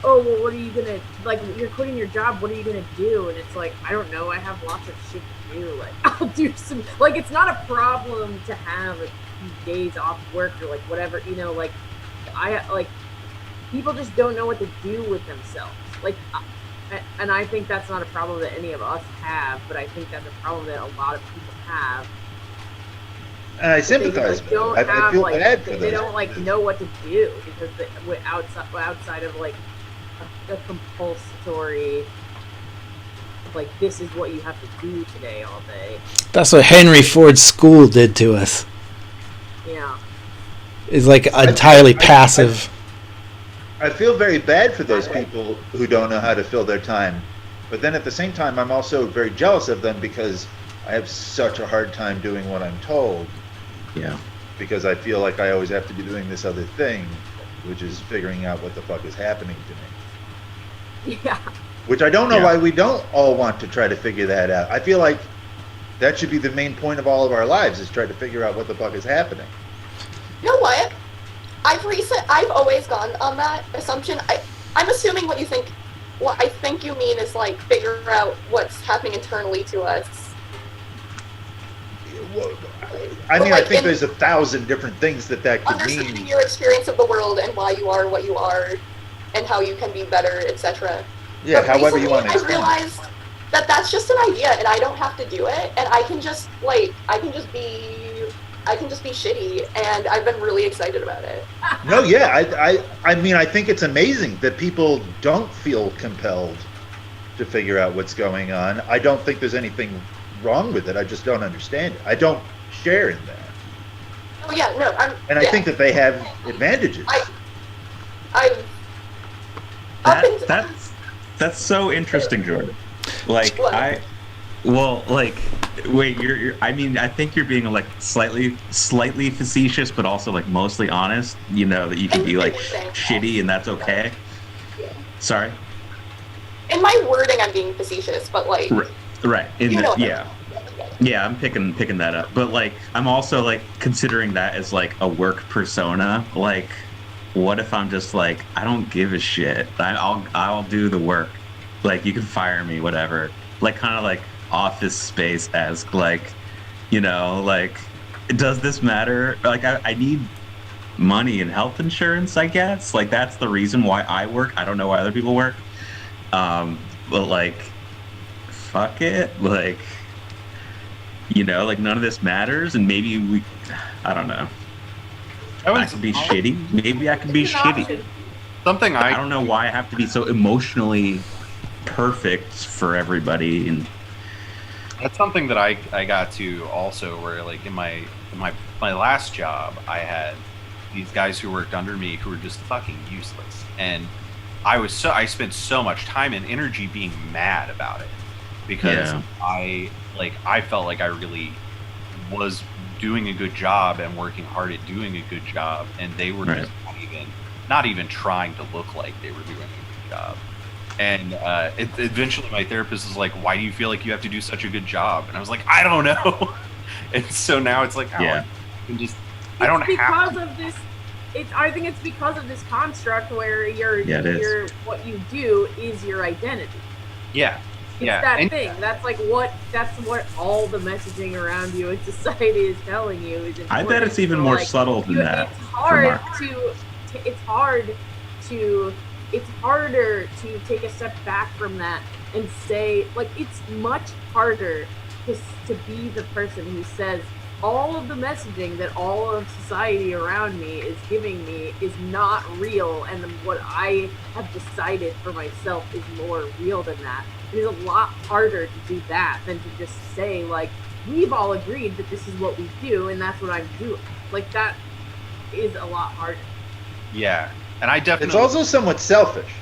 [SPEAKER 6] oh well, what are you gonna, like, you're quitting your job, what are you gonna do? And it's like, I don't know, I have lots of shit to do, like I'll do some, like it's not a problem to have a few days off work or like whatever, you know, like people just don't know what to do with themselves, like. And I think that's not a problem that any of us have, but I think that's a problem that a lot of people have.
[SPEAKER 5] And I sympathize with it. I feel bad for them.
[SPEAKER 6] They don't like know what to do because we're outside of like a compulsory, like this is what you have to do today all day.
[SPEAKER 4] That's what Henry Ford's school did to us.
[SPEAKER 6] Yeah.
[SPEAKER 4] It's like entirely passive.
[SPEAKER 5] I feel very bad for those people who don't know how to fill their time. But then at the same time, I'm also very jealous of them because I have such a hard time doing what I'm told.
[SPEAKER 3] Yeah.
[SPEAKER 5] Because I feel like I always have to be doing this other thing, which is figuring out what the fuck is happening to
[SPEAKER 6] me. Yeah.
[SPEAKER 5] Which I don't know why we don't all want to try to figure that out. I feel like that should be the main point of all of our lives, is try to figure out what the fuck is happening.
[SPEAKER 1] You know what? I've always gone on that assumption. I'm assuming what I think you mean is like figure out what's happening internally to us.
[SPEAKER 5] I mean, like I think there's 1,000 different things that could mean.
[SPEAKER 1] Understanding your experience of the world and why you are what you are, and how you can be better, etc.
[SPEAKER 5] Yeah,
[SPEAKER 1] but
[SPEAKER 5] however you want to
[SPEAKER 1] I realized that that's just an idea, and I don't have to do it, and I can just be shitty, and I've been really excited about it.
[SPEAKER 5] No, yeah, I mean, I think it's amazing that people don't feel compelled to figure out what's going on. I don't think there's anything wrong with it. I just don't understand it. I don't share in that.
[SPEAKER 1] Oh yeah, no,
[SPEAKER 5] I think that they have advantages.
[SPEAKER 3] That's so interesting, Jordan. Like wait, you're I mean, I think you're being like slightly facetious, but also like mostly honest. You know that you can be like shitty, and that's okay.
[SPEAKER 1] Yeah.
[SPEAKER 3] Sorry.
[SPEAKER 1] In my wording, I'm being facetious, but like.
[SPEAKER 3] Right. Yeah, I'm picking that up. But like I'm also like considering that as like a work persona. Like what if I'm just like I don't give a shit. I'll do the work. Like you can fire me, whatever. Like kind of like Office Space esque. Like like does this matter? Like I need money and health insurance. I guess like that's the reason why I work. I don't know why other people work. But like fuck it. Like like none of this matters, and maybe I don't know. I could be shitty. Maybe I could be shitty.
[SPEAKER 2] Something
[SPEAKER 3] I don't know why I have to be so emotionally perfect for everybody. And
[SPEAKER 2] that's something that I got to also, where like in my last job, I had these guys who worked under me who were just fucking useless, and I spent so much time and energy being mad about it because I felt like I really was doing a good job and working hard at doing a good job, and they were just not even trying to look like they were doing a good job. And eventually my therapist was like, why do you feel like you have to do such a good job? And I was like, I don't know. And so now it's like, I don't have to.
[SPEAKER 6] I think it's because of this construct where what you do is your identity.
[SPEAKER 2] Yeah.
[SPEAKER 6] It's that thing. That's what all the messaging around you in society is telling you is important.
[SPEAKER 3] I bet it's even more subtle than that.
[SPEAKER 6] It's harder to take a step back from that and say, like, it's much harder to be the person who says all of the messaging that all of society around me is giving me is not real, and what I have decided for myself is more real than that. It is a lot harder to do that than to just say, like, we've all agreed that this is what we do, and that's what I'm doing. Like, that is a lot harder.
[SPEAKER 2] Yeah, and I definitely...
[SPEAKER 5] It's also somewhat selfish.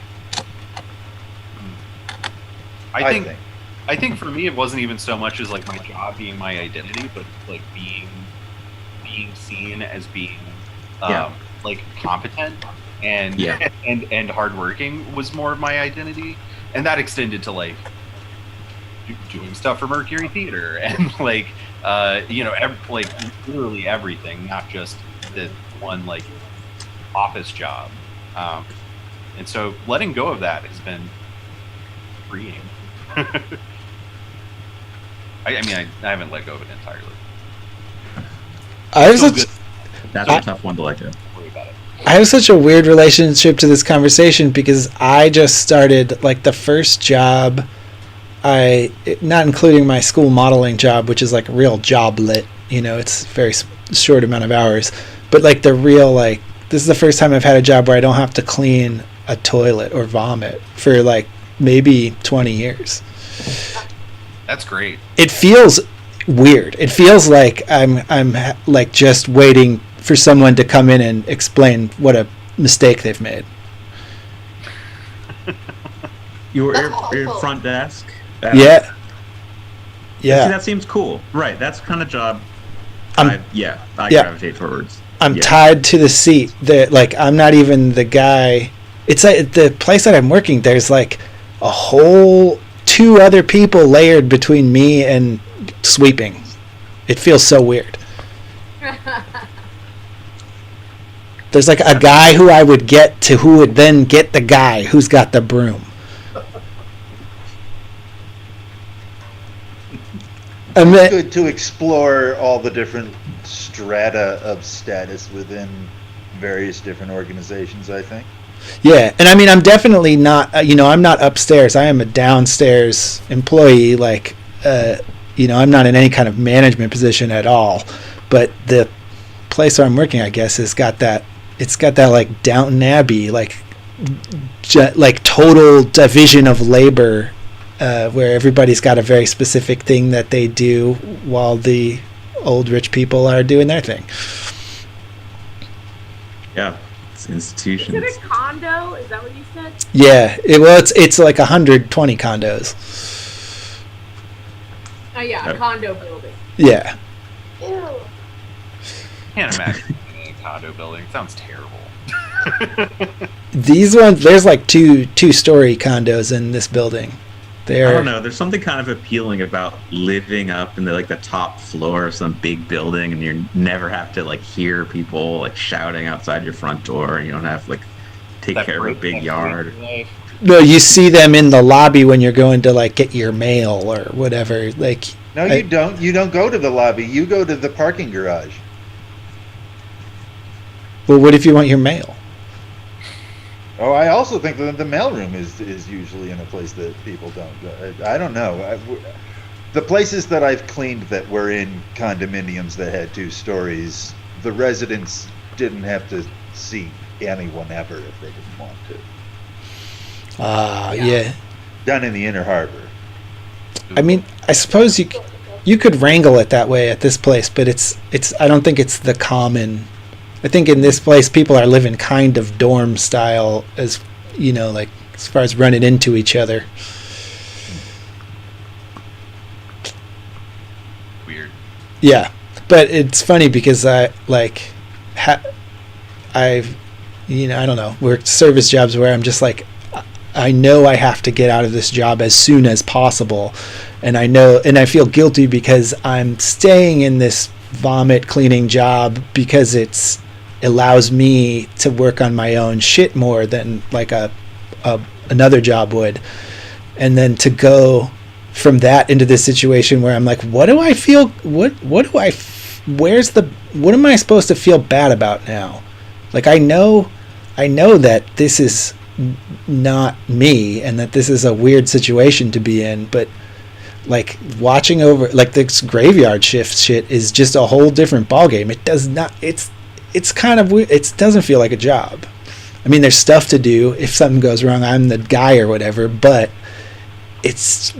[SPEAKER 2] I think for me, it wasn't even so much as like my job being my identity, but like being seen as being like competent and hardworking was more of my identity, and that extended to like doing stuff for Mercury Theater and like literally everything, not just the one like office job. And so letting go of that has been freeing. I haven't let go of it entirely.
[SPEAKER 3] That's a tough one to let go.
[SPEAKER 2] Worry about it.
[SPEAKER 4] I have such a weird relationship to this conversation because I just started, like, the first job, not including my school modeling job, which is like a real job lit, it's very short amount of hours, but like the real, like, this is the first time I've had a job where I don't have to clean a toilet or vomit for like maybe 20 years.
[SPEAKER 2] That's great.
[SPEAKER 4] It feels weird. It feels like I'm like just waiting for someone to come in and explain what a mistake they've made.
[SPEAKER 3] Your front desk?
[SPEAKER 4] Yeah.
[SPEAKER 3] See, that seems cool. Right, that's the kind of job I gravitate towards.
[SPEAKER 4] I'm tied to the seat. Like, I'm not even the guy. It's like the place that I'm working, there's like a whole 2 other people layered between me and sweeping. It feels so weird. There's like a guy who I would get to who would then get the guy who's got the broom.
[SPEAKER 5] It's good to explore all the different strata of status within various different organizations, I think.
[SPEAKER 4] Yeah, and I mean, I'm definitely not, I'm not upstairs. I am a downstairs employee. Like, I'm not in any kind of management position at all. But the place where I'm working, I guess, it's got that like Downton Abbey, like total division of labor, where everybody's got a very specific thing that they do while the old rich people are doing their thing.
[SPEAKER 3] Yeah. Institutions.
[SPEAKER 6] Is it a condo? Is that what you said?
[SPEAKER 4] Yeah. It's like 120 condos.
[SPEAKER 6] Oh yeah, a condo building.
[SPEAKER 4] Yeah.
[SPEAKER 1] Ew.
[SPEAKER 2] Can't imagine a condo building. It sounds terrible.
[SPEAKER 4] These ones, there's like two-story condos in this building. They're,
[SPEAKER 3] I don't know. There's something kind of appealing about living up in the top floor of some big building, and you never have to hear people shouting outside your front door, and you don't have to take
[SPEAKER 8] That
[SPEAKER 3] care of a
[SPEAKER 8] break-
[SPEAKER 3] big
[SPEAKER 8] that
[SPEAKER 3] yard.
[SPEAKER 8] break life.
[SPEAKER 4] no, you see them in the lobby when you're going to get your mail or whatever.
[SPEAKER 5] No, you don't. You don't go to the lobby. You go to the parking garage.
[SPEAKER 4] Well, what if you want your mail?
[SPEAKER 5] Oh, I also think that the mailroom is usually in a place that people don't go. I don't know. The places that I've cleaned that were in condominiums that had 2 stories, the residents didn't have to see anyone ever if they didn't want to.
[SPEAKER 4] Yeah.
[SPEAKER 5] Done in the Inner Harbor.
[SPEAKER 4] I mean, I suppose you could wrangle it that way at this place, but it's I don't think it's the common. I think in this place people are living kind of dorm style, as as far as running into each other.
[SPEAKER 2] Weird.
[SPEAKER 4] Yeah, but it's funny because I've I don't know, worked service jobs where I'm just I know I have to get out of this job as soon as possible, and I feel guilty because I'm staying in this vomit cleaning job because it allows me to work on my own shit more than another job would, and then to go from that into this situation where I'm what do I feel? What am I supposed to feel bad about now? I know that this is not me and that this is a weird situation to be in, but watching over this graveyard shift shit is just a whole different ballgame. It does not. It's kind of weird. It doesn't feel like a job. I mean, there's stuff to do. If something goes wrong, I'm the guy or whatever. But it's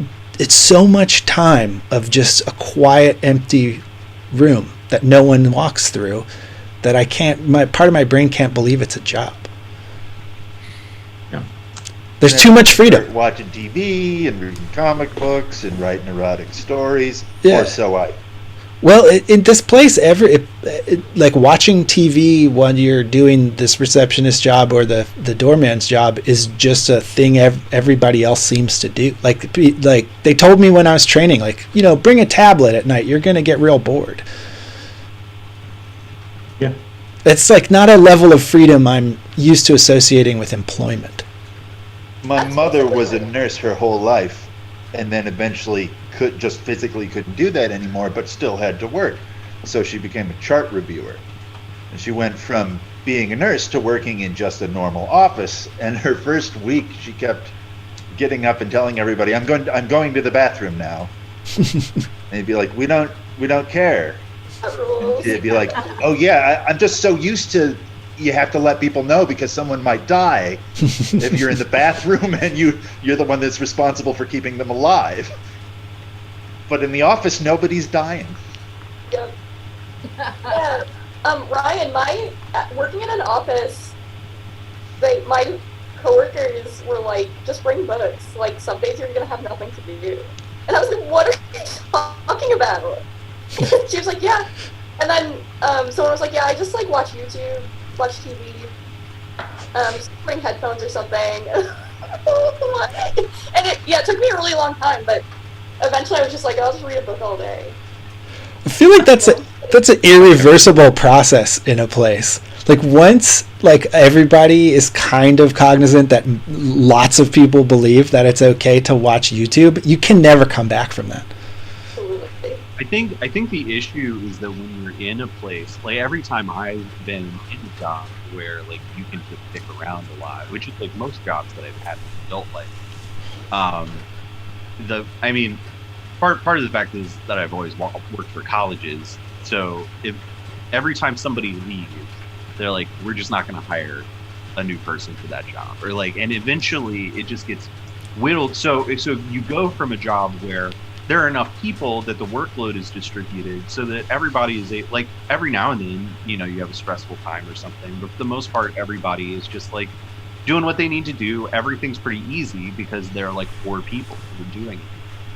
[SPEAKER 4] so much time of just a quiet, empty room that no one walks through that I can't. Part of my brain can't believe it's a job.
[SPEAKER 3] Yeah.
[SPEAKER 4] There's too much freedom.
[SPEAKER 5] Watching TV and reading comic books and writing erotic stories.
[SPEAKER 4] Yeah.
[SPEAKER 5] Or so I.
[SPEAKER 4] Well, in this place, watching TV when you're doing this receptionist job or the doorman's job is just a thing everybody else seems to do. They told me when I was training, bring a tablet at night. You're gonna get real bored.
[SPEAKER 3] Yeah.
[SPEAKER 4] It's not a level of freedom I'm used to associating with employment.
[SPEAKER 5] My mother was a nurse her whole life, and then eventually physically couldn't do that anymore, but still had to work. So she became a chart reviewer. And she went from being a nurse to working in just a normal office. And her first week, she kept getting up and telling everybody, "I'm going to the bathroom now." And they'd be like, "We don't care." And they'd be like, "Oh yeah, I'm just so used to you have to let people know because someone might die if you're in the bathroom and you're the one that's responsible for keeping them alive. But in the office, nobody's dying."
[SPEAKER 1] Yep. Yeah. Ryan, working in an office, my coworkers were just bring books. Some days you're gonna have nothing to do. And I was like, what are you talking about? She was like, yeah. And then someone was like, yeah, I just watch YouTube, watch TV, just bring headphones or something. And it took me a really long time, but eventually I was just I'll just read a book all day.
[SPEAKER 4] I feel like that's an irreversible process in a place. Once everybody is kind of cognizant that lots of people believe that it's okay to watch YouTube, you can never come back from that.
[SPEAKER 1] Absolutely.
[SPEAKER 2] I think the issue is that when you're in a place, every time I've been in a job where you can just stick around a lot, which is most jobs that I've had in adult life. Part of the fact is that I've always worked for colleges, so if every time somebody leaves, they're we're just not going to hire a new person for that job, or and eventually it just gets whittled. So you go from a job where there are enough people that the workload is distributed so that everybody is every now and then, you have a stressful time or something, but for the most part, everybody is just doing what they need to do. Everything's pretty easy because there are 4 people who are doing it.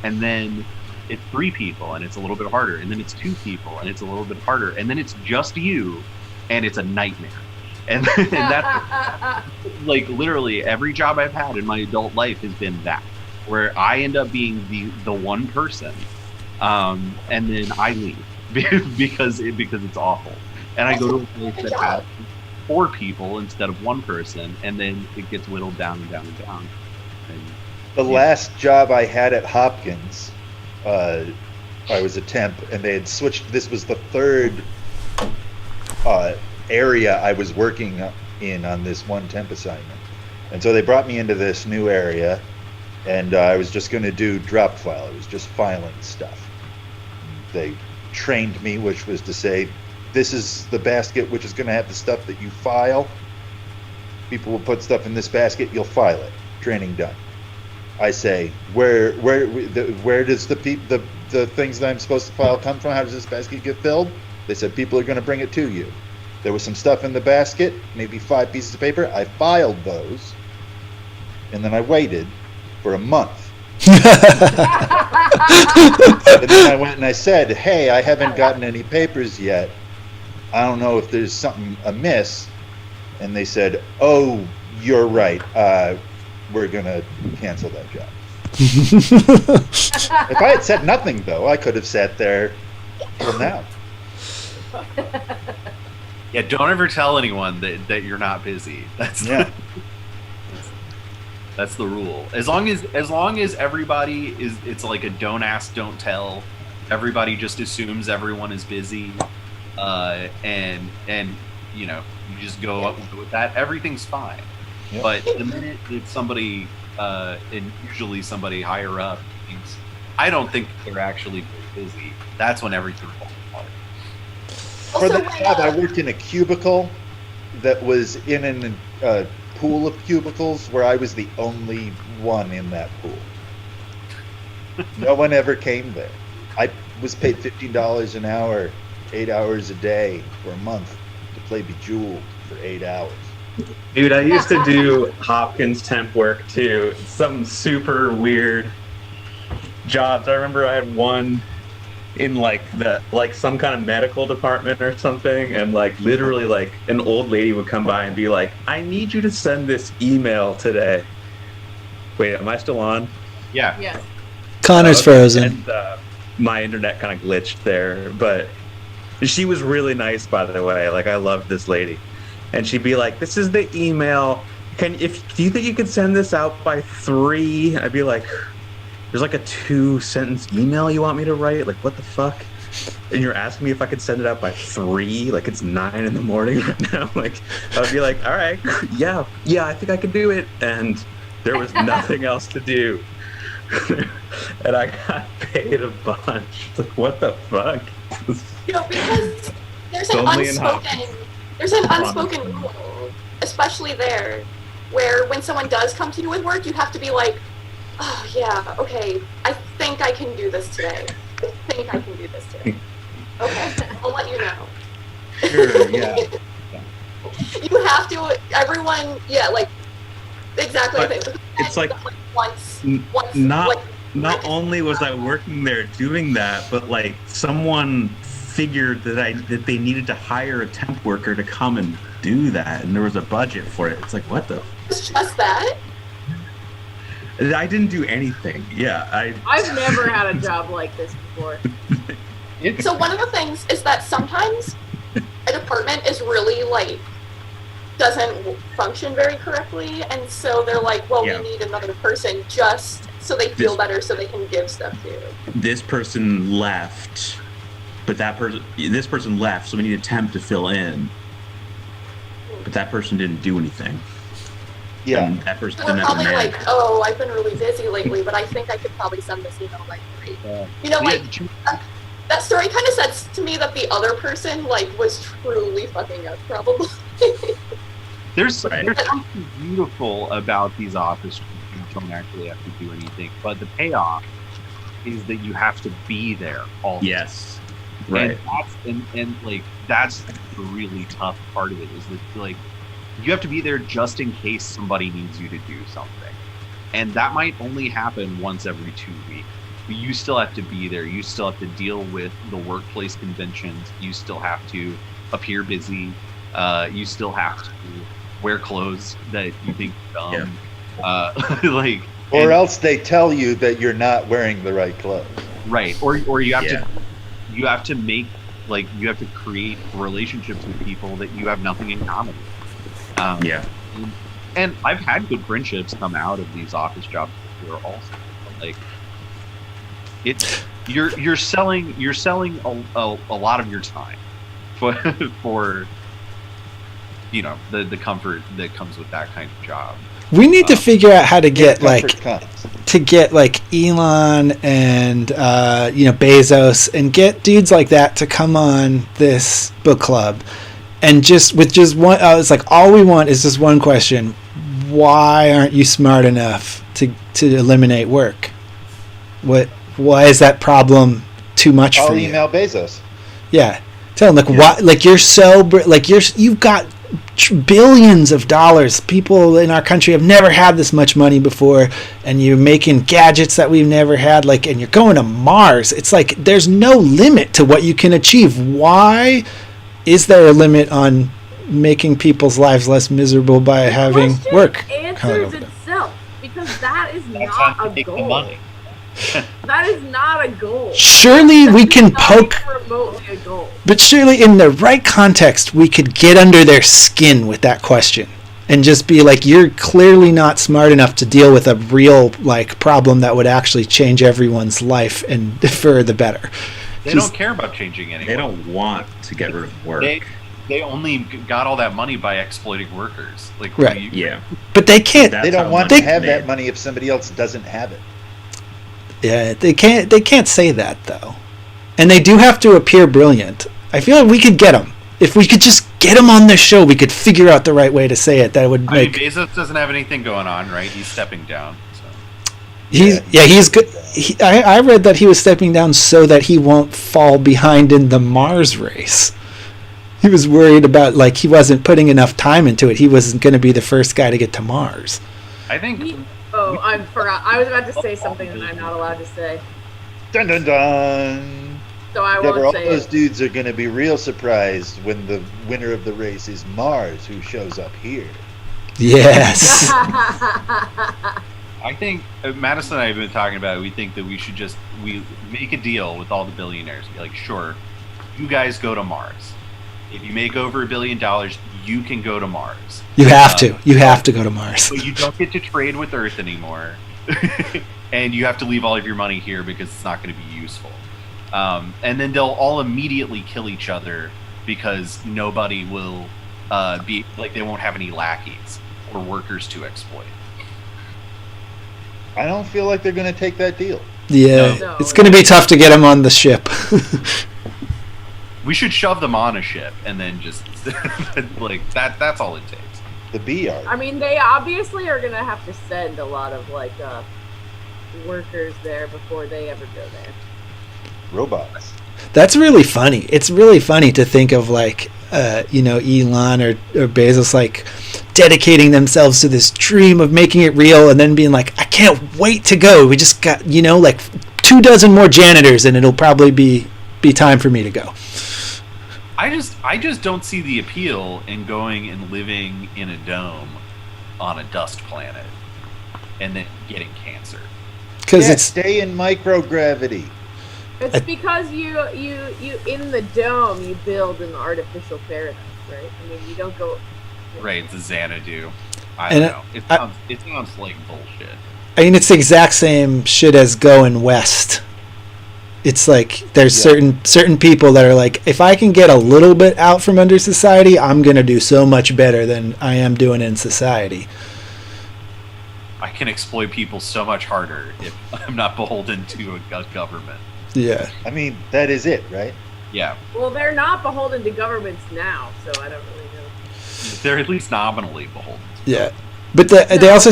[SPEAKER 2] And then it's 3 people and it's a little bit harder. And then it's 2 people and it's a little bit harder. And then it's just you and it's a nightmare. And that's literally every job I've had in my adult life has been that. where I end up being the one person, and then I leave because it's awful, and I go to a place that has 4 people instead of 1 person, and then it gets whittled down and down and down. And,
[SPEAKER 5] The last job I had at Hopkins, I was a temp, and they had switched. This was the 3rd area I was working in on this one temp assignment, and so they brought me into this new area, and I was just going to do drop file. It was just filing stuff. They trained me, which was to say, this is the basket which is going to have the stuff that you file. People will put stuff in this basket, you'll file it. Training done. I say, where does the things that I'm supposed to file come from? How does this basket get filled? They said people are going to bring it to you. There was some stuff in the basket, maybe 5 pieces of paper. I filed those, and then I waited for a month. And then I went and I said, hey, I haven't gotten any papers yet. I don't know if there's something amiss. And they said, oh, you're right. We're going to cancel that job. If I had said nothing, though, I could have sat there till now.
[SPEAKER 2] Yeah, don't ever tell anyone that you're not busy. That's that's the rule. As long as everybody is, it's like a don't ask, don't tell. Everybody just assumes everyone is busy, and you know, you just go up with that. Everything's fine.
[SPEAKER 5] Yep.
[SPEAKER 2] But the minute that somebody, and usually somebody higher up, thinks, I don't think they're actually very busy, that's when everything falls apart.
[SPEAKER 5] For that job, I worked in a cubicle that was in a pool of cubicles where I was the only one in that pool. No one ever came there. I was paid $15 an hour, 8 hours a day for a month to play Bejeweled for 8 hours.
[SPEAKER 3] Dude, I used to do Hopkins temp work too. Some super weird jobs. I remember I had one in like some kind of medical department or something, and like literally like an old lady would come by and be like, I need you to send this email today. Wait, am I still on?
[SPEAKER 2] Yeah.
[SPEAKER 6] Yes.
[SPEAKER 4] Connor's frozen.
[SPEAKER 3] And my internet kind of glitched there, but she was really nice, by the way. Like, I loved this lady. And she'd be like, this is the email. Do you think you could send this out by 3? I'd be like, there's like a 2-sentence email you want me to write? Like, what the fuck? And you're asking me if I could send it out by 3? Like, it's 9 in the morning right now. Like, I'd be like, all right, yeah, I think I could do it. And there was nothing else to do. And I got paid a bunch. It's like, what the fuck?
[SPEAKER 1] You know, because there's an unspoken rule, especially there, where when someone does come to you with work, you have to be like, oh yeah, okay, I think I can do this today. Okay, I'll let you know.
[SPEAKER 3] Sure, yeah.
[SPEAKER 1] You have to, everyone, yeah, like, exactly.
[SPEAKER 3] But it's like,
[SPEAKER 1] once,
[SPEAKER 3] not
[SPEAKER 1] like,
[SPEAKER 3] only was I working there doing that, but like someone figured that they needed to hire a temp worker to come and do that, and there was a budget for it. It's like, what the?
[SPEAKER 1] It's just that?
[SPEAKER 3] I didn't do anything. Yeah,
[SPEAKER 6] I've never had a job like this before.
[SPEAKER 1] So one of the things is that sometimes a department is really like doesn't function very correctly, and so they're like, well,
[SPEAKER 3] Yeah.
[SPEAKER 1] we need another person just so they feel better, so they can give stuff to you.
[SPEAKER 3] This person left, but this person left, so we need a temp to fill in. But that person didn't do anything.
[SPEAKER 5] Yeah.
[SPEAKER 3] And that person
[SPEAKER 1] So they're
[SPEAKER 3] didn't have a
[SPEAKER 1] probably
[SPEAKER 3] manager.
[SPEAKER 1] like, oh, I've been really busy lately, but I think I could probably send this email by 3. You know, like, that story kind of says to me that the other person, like, was truly fucking up, probably.
[SPEAKER 2] There's
[SPEAKER 3] Right.
[SPEAKER 2] something beautiful about these office jobs. You don't actually have to do anything, but the payoff is that you have to be there all the time.
[SPEAKER 3] Yes. Right.
[SPEAKER 2] And like that's the really tough part of it is that like you have to be there just in case somebody needs you to do something, and that might only happen once every 2 weeks. But you still have to be there. You still have to deal with the workplace conventions. You still have to appear busy. You still have to wear clothes that you think are dumb. Like
[SPEAKER 5] Or else they tell you that you're not wearing the right clothes.
[SPEAKER 2] Right. Or you have to make, like, you have to create relationships with people that you have nothing in common with.
[SPEAKER 3] Yeah.
[SPEAKER 2] And I've had good friendships come out of these office jobs before also. Like, you're selling a lot of your time for the comfort that comes with that kind of job.
[SPEAKER 4] We need to figure out how to get Elon and Bezos and get dudes like that to come on this book club, and just one. It's like all we want is just one question: why aren't you smart enough to eliminate work? Why is that problem too much for you?
[SPEAKER 5] I'll email Bezos.
[SPEAKER 4] Yeah, tell him why? Like you're so you've got billions of dollars. People in our country have never had this much money before, and you're making gadgets that we've never had. And you're going to Mars. It's like there's no limit to what you can achieve. Why is there a limit on making people's lives less miserable by having work?
[SPEAKER 6] Answers itself, because that is not a goal. Money. That is not a goal.
[SPEAKER 4] Surely we can poke
[SPEAKER 6] remotely a goal.
[SPEAKER 4] But surely in the right context we could get under their skin with that question and just be like, you're clearly not smart enough to deal with a real problem that would actually change everyone's life and for the better.
[SPEAKER 2] They don't care about changing anyone.
[SPEAKER 3] They don't want to get rid of work.
[SPEAKER 2] They only got all that money by exploiting workers.
[SPEAKER 4] Right.
[SPEAKER 3] Yeah.
[SPEAKER 4] But they can't.
[SPEAKER 5] They don't want to have that money if somebody else doesn't have it.
[SPEAKER 4] Yeah, they can't say that though, and they do have to appear brilliant. I feel like we could get them if we could just get them on the show. We could figure out the right way to say it. That would make.
[SPEAKER 2] Bezos doesn't have anything going on, right? He's stepping down. So.
[SPEAKER 4] He's good. I read that he was stepping down so that he won't fall behind in the Mars race. He was worried about he wasn't putting enough time into it. He wasn't going to be the first guy to get to Mars.
[SPEAKER 2] I think.
[SPEAKER 6] Oh, I forgot. I was about to say something that I'm not allowed to say.
[SPEAKER 5] Dun dun dun.
[SPEAKER 6] So I won't
[SPEAKER 5] all
[SPEAKER 6] say
[SPEAKER 5] those
[SPEAKER 6] it.
[SPEAKER 5] dudes are going to be real surprised when the winner of the race is Mars, who shows up here.
[SPEAKER 4] Yes.
[SPEAKER 2] I think Madison and I have been talking about it. We think that we should we make a deal with all the billionaires. Be like, sure, you guys go to Mars. If you make over $1 billion, you can go to Mars.
[SPEAKER 4] You have to. You have to go to Mars.
[SPEAKER 2] But you don't get to trade with Earth anymore. And you have to leave all of your money here because it's not going to be useful. And then they'll all immediately kill each other because nobody will they won't have any lackeys or workers to exploit.
[SPEAKER 5] I don't feel like they're going to take that deal.
[SPEAKER 4] Yeah,
[SPEAKER 6] No.
[SPEAKER 4] it's going to be tough to get them on the ship.
[SPEAKER 2] We should shove them on a ship and then just that's all it takes.
[SPEAKER 5] The B yard.
[SPEAKER 6] I mean, they obviously are gonna have to send a lot of workers there before they ever go there.
[SPEAKER 5] Robots.
[SPEAKER 4] That's really funny. It's really funny to think of Elon or Bezos dedicating themselves to this dream of making it real and then being like, I can't wait to go. We just got 24 more janitors and it'll probably be time for me to go.
[SPEAKER 2] I just don't see the appeal in going and living in a dome on a dust planet and then getting cancer.
[SPEAKER 4] Because it's
[SPEAKER 5] stay in microgravity.
[SPEAKER 6] It's because you in the dome you build an artificial paradise, right? I mean, you don't go.
[SPEAKER 2] Right, it's a Xanadu. I don't know. It sounds like bullshit.
[SPEAKER 4] I mean, it's the exact same shit as going west. It's there's certain people that are if I can get a little bit out from under society, I'm going to do so much better than I am doing in society.
[SPEAKER 2] I can exploit people so much harder if I'm not beholden to a government.
[SPEAKER 4] Yeah.
[SPEAKER 5] I mean, that is it, right?
[SPEAKER 2] Yeah.
[SPEAKER 6] Well, they're not beholden to governments now, so I don't really know.
[SPEAKER 2] They're at least nominally beholden.
[SPEAKER 4] Yeah. But they also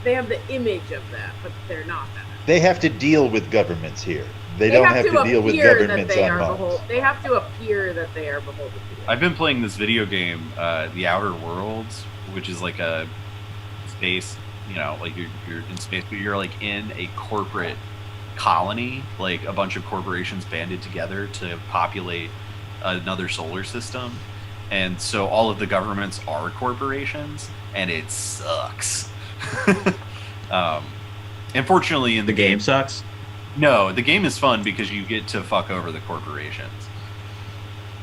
[SPEAKER 6] they have the image of that, but they're not that.
[SPEAKER 5] They have to deal with governments here. They don't have to deal with governments on Mars.
[SPEAKER 6] They have to appear that they are beholden to it.
[SPEAKER 2] I've been playing this video game, The Outer Worlds, which is a space, you're in space, but you're in a corporate colony, a bunch of corporations banded together to populate another solar system. and so all of the governments are corporations, and it sucks. Unfortunately, in
[SPEAKER 3] The game sucks.
[SPEAKER 2] no, the game is fun because you get to fuck over the corporations.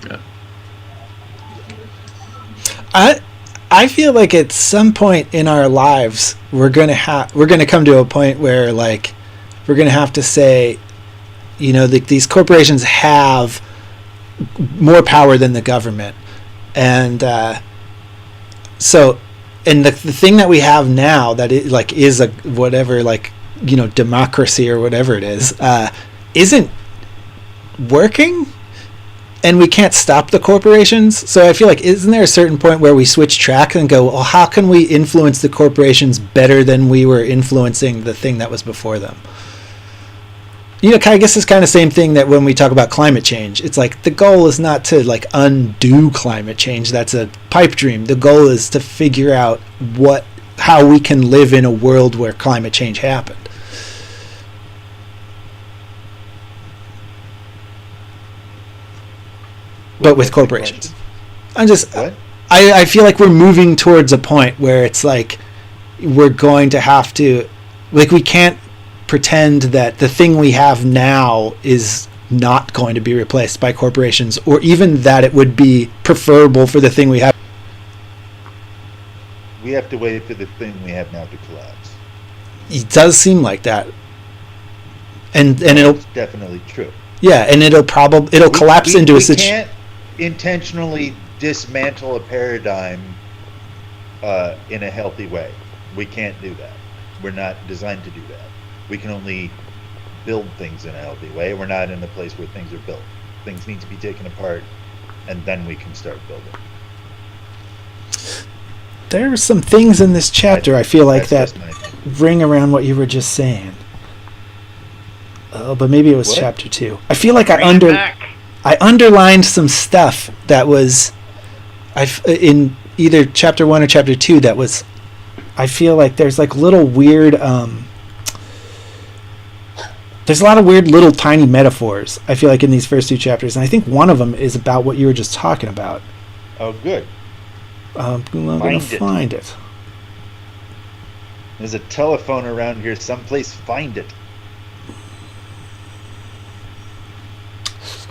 [SPEAKER 3] Yeah.
[SPEAKER 4] I feel like at some point in our lives we're gonna come to a point where like we're gonna have to say, you know, these corporations have more power than the government, and so and the thing that we have now that it like is a whatever, like, you know, democracy or whatever it is, isn't working. And we can't stop the corporations. So I feel like, isn't there a certain point where we switch track and go, well, how can we influence the corporations better than we were influencing the thing that was before them? You know, I guess it's kind of the same thing that when we talk about climate change, it's like the goal is not to like undo climate change. That's a pipe dream. The goal is to figure out how we can live in a world where climate change happened. But with corporations.
[SPEAKER 5] What?
[SPEAKER 4] I feel like we're moving towards a point where it's like we're going to have to, like, we can't pretend that the thing we have now is not going to be replaced by corporations, or even that it would be preferable for the thing we have.
[SPEAKER 5] We have to wait for the thing we have now to collapse.
[SPEAKER 4] It does seem like that. And it'll
[SPEAKER 5] It's definitely true.
[SPEAKER 4] yeah, and it'll collapse into a situation.
[SPEAKER 5] We can't intentionally dismantle a paradigm in a healthy way. We can't do that. We're not designed to do that. We can only build things in a healthy way. We're not in a place where things are built. Things need to be taken apart, and then we can start building.
[SPEAKER 4] There are some things in this chapter I feel like
[SPEAKER 5] That's
[SPEAKER 4] that
[SPEAKER 5] just my opinion.
[SPEAKER 4] ring around what you were just saying. Oh, but maybe it was
[SPEAKER 5] What?
[SPEAKER 4] chapter 2. I feel like
[SPEAKER 8] Bring it back.
[SPEAKER 4] I underlined some stuff that was in either chapter 1 or chapter 2 that was, I feel like there's like little weird there's a lot of weird little tiny metaphors, I feel like, in these first 2 chapters, and I think one of them is about what you were just talking about.
[SPEAKER 5] Oh, good.
[SPEAKER 4] I'm going to find it.
[SPEAKER 5] There's a telephone around here someplace. Find it.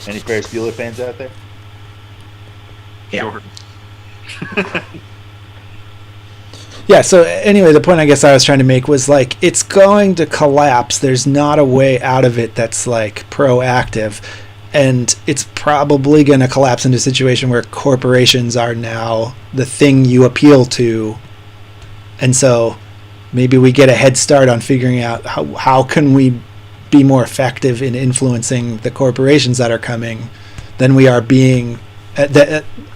[SPEAKER 5] Any Ferris Bueller fans out there?
[SPEAKER 3] Yeah.
[SPEAKER 2] Sure.
[SPEAKER 4] Yeah, so anyway, the point I guess I was trying to make was like, it's going to collapse. There's not a way out of it that's like proactive. And it's probably going to collapse into a situation where corporations are now the thing you appeal to. And so maybe we get a head start on figuring out how can we be more effective in influencing the corporations that are coming than we are being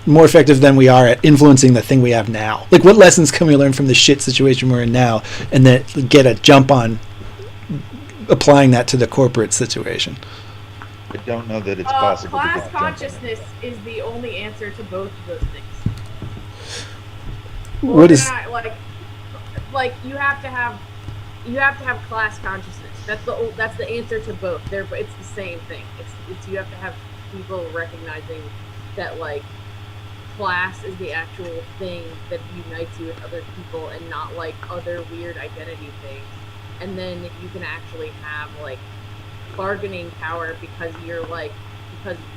[SPEAKER 4] more effective than we are at influencing the thing we have now. Like, what lessons can we learn from the shit situation we're in now, and then get a jump on applying that to the corporate situation?
[SPEAKER 5] I don't know that it's possible. to
[SPEAKER 6] Class
[SPEAKER 5] just jump on it.
[SPEAKER 6] consciousness is the only answer to both of those things.
[SPEAKER 4] What is
[SPEAKER 6] Like you have to have class consciousness. That's the answer to both. It's the same thing. It's you have to have people recognizing that like class is the actual thing that unites you with other people, and not like other weird identity things. And then you can actually have like bargaining power because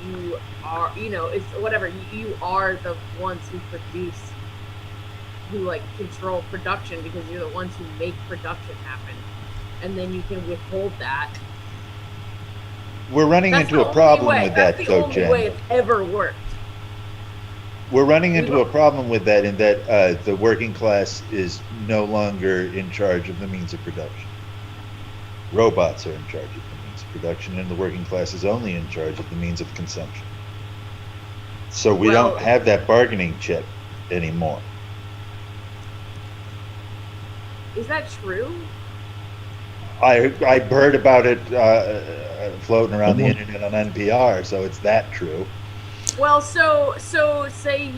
[SPEAKER 6] you are, you know, it's whatever, you are the ones who like control production, because you're the ones who make production happen, and then you can withhold that.
[SPEAKER 5] We're running
[SPEAKER 6] That's
[SPEAKER 5] into
[SPEAKER 6] the
[SPEAKER 5] a
[SPEAKER 6] only
[SPEAKER 5] problem
[SPEAKER 6] way.
[SPEAKER 5] with that,
[SPEAKER 6] That's the
[SPEAKER 5] though,
[SPEAKER 6] only
[SPEAKER 5] Jen.
[SPEAKER 6] way it's ever worked.
[SPEAKER 5] We're running into a problem with that in that the working class is no longer in charge of the means of production. Robots are in charge of the means of production, and the working class is only in charge of the means of consumption. So we
[SPEAKER 6] Well-
[SPEAKER 5] don't have that bargaining chip anymore.
[SPEAKER 6] Is that true?
[SPEAKER 5] I heard about it floating around the internet on NPR, so it's that true.
[SPEAKER 6] Well, so say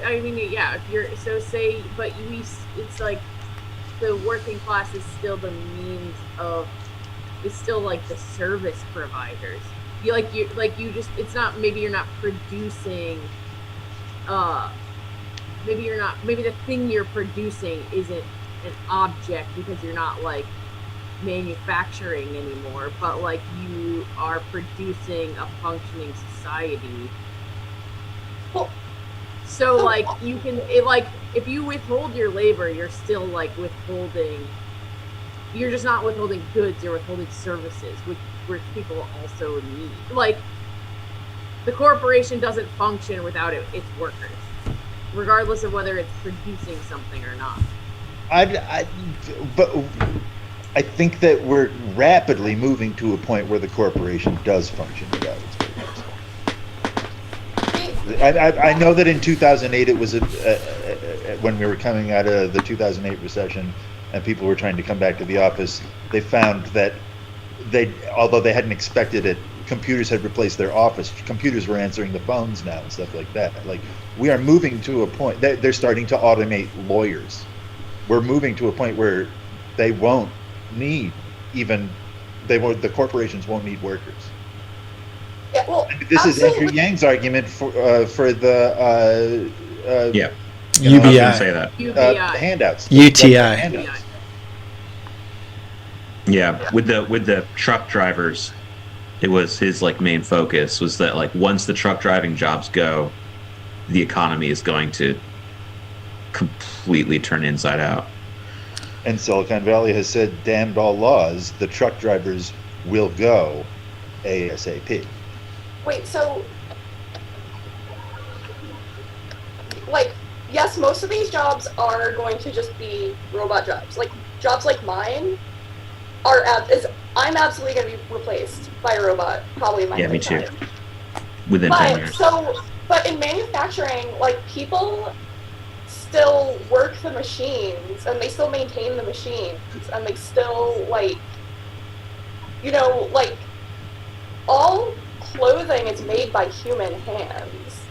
[SPEAKER 6] I mean, yeah, if you're say, but it's like the working class is still the means of, is still like the service providers. You just, it's not, maybe you're not producing maybe the thing you're producing isn't an object because you're not like manufacturing anymore, but like you are producing a functioning society.
[SPEAKER 1] Well,
[SPEAKER 6] so like you can like if you withhold your labor, you're still like withholding. You're just not withholding goods, you're withholding services, which people also need. Like, the corporation doesn't function without its workers, regardless of whether it's producing something or not.
[SPEAKER 5] But I think that we're rapidly moving to a point where the corporation does function without its workers. I know that in 2008 it was when we were coming out of the 2008 recession and people were trying to come back to the office, they found that although they hadn't expected it, computers had replaced their office. Computers were answering the phones now and stuff like that. Like, we are moving to a point that they're starting to automate lawyers. We're moving to a point where they won't need the corporations won't need workers.
[SPEAKER 1] Yeah, well,
[SPEAKER 5] and this is Andrew Yang's argument for the
[SPEAKER 3] UBI. I was gonna say that.
[SPEAKER 5] The handouts.
[SPEAKER 4] UTI.
[SPEAKER 5] Handouts.
[SPEAKER 3] Yeah, with the truck drivers, it was his like main focus was that like once the truck driving jobs go, the economy is going to completely turn inside out.
[SPEAKER 5] And Silicon Valley has said, damned all laws, the truck drivers will go ASAP.
[SPEAKER 1] Wait, so, like, yes, most of these jobs are going to just be robot jobs. Like, jobs like mine I'm absolutely going to be replaced by a robot, probably in my
[SPEAKER 3] me too.
[SPEAKER 1] lifetime.
[SPEAKER 3] Within 10 years.
[SPEAKER 1] But in manufacturing, like, people still work the machines, and they still maintain the machines, and they still, like, you know, like, all clothing is made by human hands.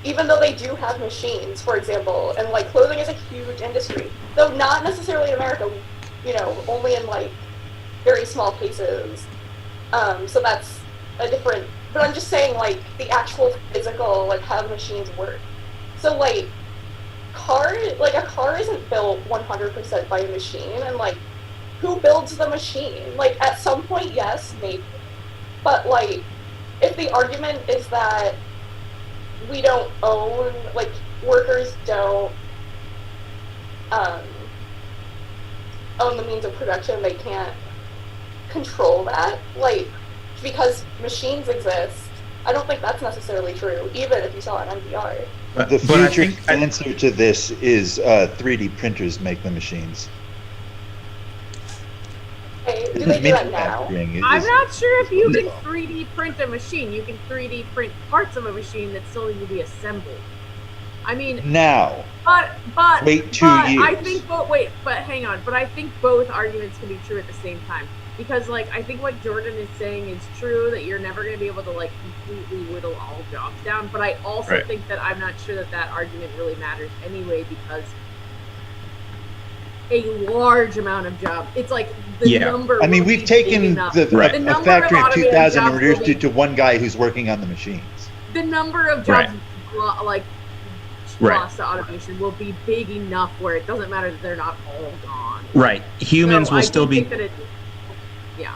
[SPEAKER 1] Even though they do have machines, for example, and, like, clothing is a huge industry. Though not necessarily in America, you know, only in, like, very small cases. So that's a different, but I'm just saying, like, the actual physical, like, how the machines work. So, like, a car isn't built 100% by a machine, and, like, who builds the machine? Like, at some point, yes, maybe. But, like, if the argument is that we don't own, like, workers don't own the means of production, they can't control that, like, because machines exist. I don't think that's necessarily true, even if you saw an NPR.
[SPEAKER 5] The future answer to this is 3D printers make the machines.
[SPEAKER 1] Okay, do they do that now?
[SPEAKER 6] I'm not sure if you can 3D print a machine. You can 3D print parts of a machine that still need to be assembled. I mean,
[SPEAKER 5] now.
[SPEAKER 6] But
[SPEAKER 5] wait 2 years.
[SPEAKER 6] I think hang on. But I think both arguments can be true at the same time. Because, like, I think what Jordan is saying is true, that you're never going to be able to, like, completely whittle all jobs down. But I also think that I'm not sure that argument really matters anyway, because a large amount of jobs, it's like the number.
[SPEAKER 5] I mean, we've taken a factory of 2,000 and reduced it to one guy who's working on the machines.
[SPEAKER 6] The number of jobs, lost to automation will be big enough where it doesn't matter that they're not all gone.
[SPEAKER 3] Right. Humans will still be.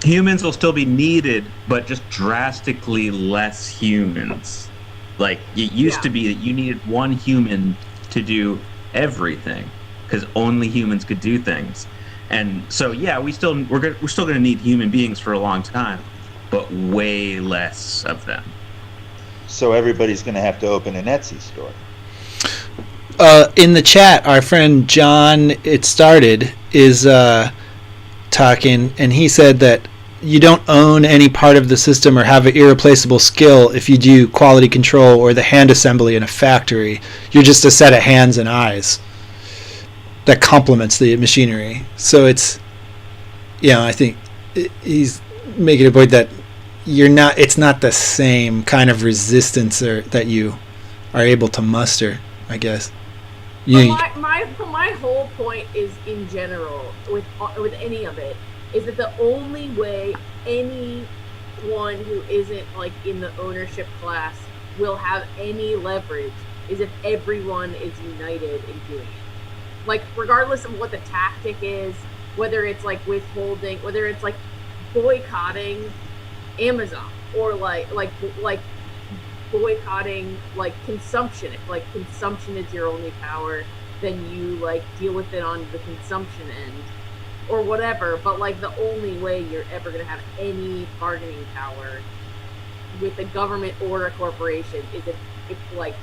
[SPEAKER 3] Humans will still be needed, but just drastically less humans. Like, it used to be that you needed one human to do everything, because only humans could do things. And so, we're still going to need human beings for a long time, but way less of them. So
[SPEAKER 5] everybody's going to have to open an Etsy store.
[SPEAKER 4] In the chat, our friend John, It Started, is talking, and he said that you don't own any part of the system or have an irreplaceable skill if you do quality control or the hand assembly in a factory. You're just a set of hands and eyes that complements the machinery. So it's, I think he's making a point that it's not the same kind of resistance that you are able to muster, I guess.
[SPEAKER 6] My whole point is, in general, with any of it, is that the only way anyone who isn't, like, in the ownership class will have any leverage is if everyone is united in doing it. Like, regardless of what the tactic is, whether it's like withholding, whether it's like boycotting Amazon, or like boycotting like consumption. If like consumption is your only power, then you like deal with it on the consumption end or whatever. But like the only way you're ever going to have any bargaining power with a government or a corporation is if like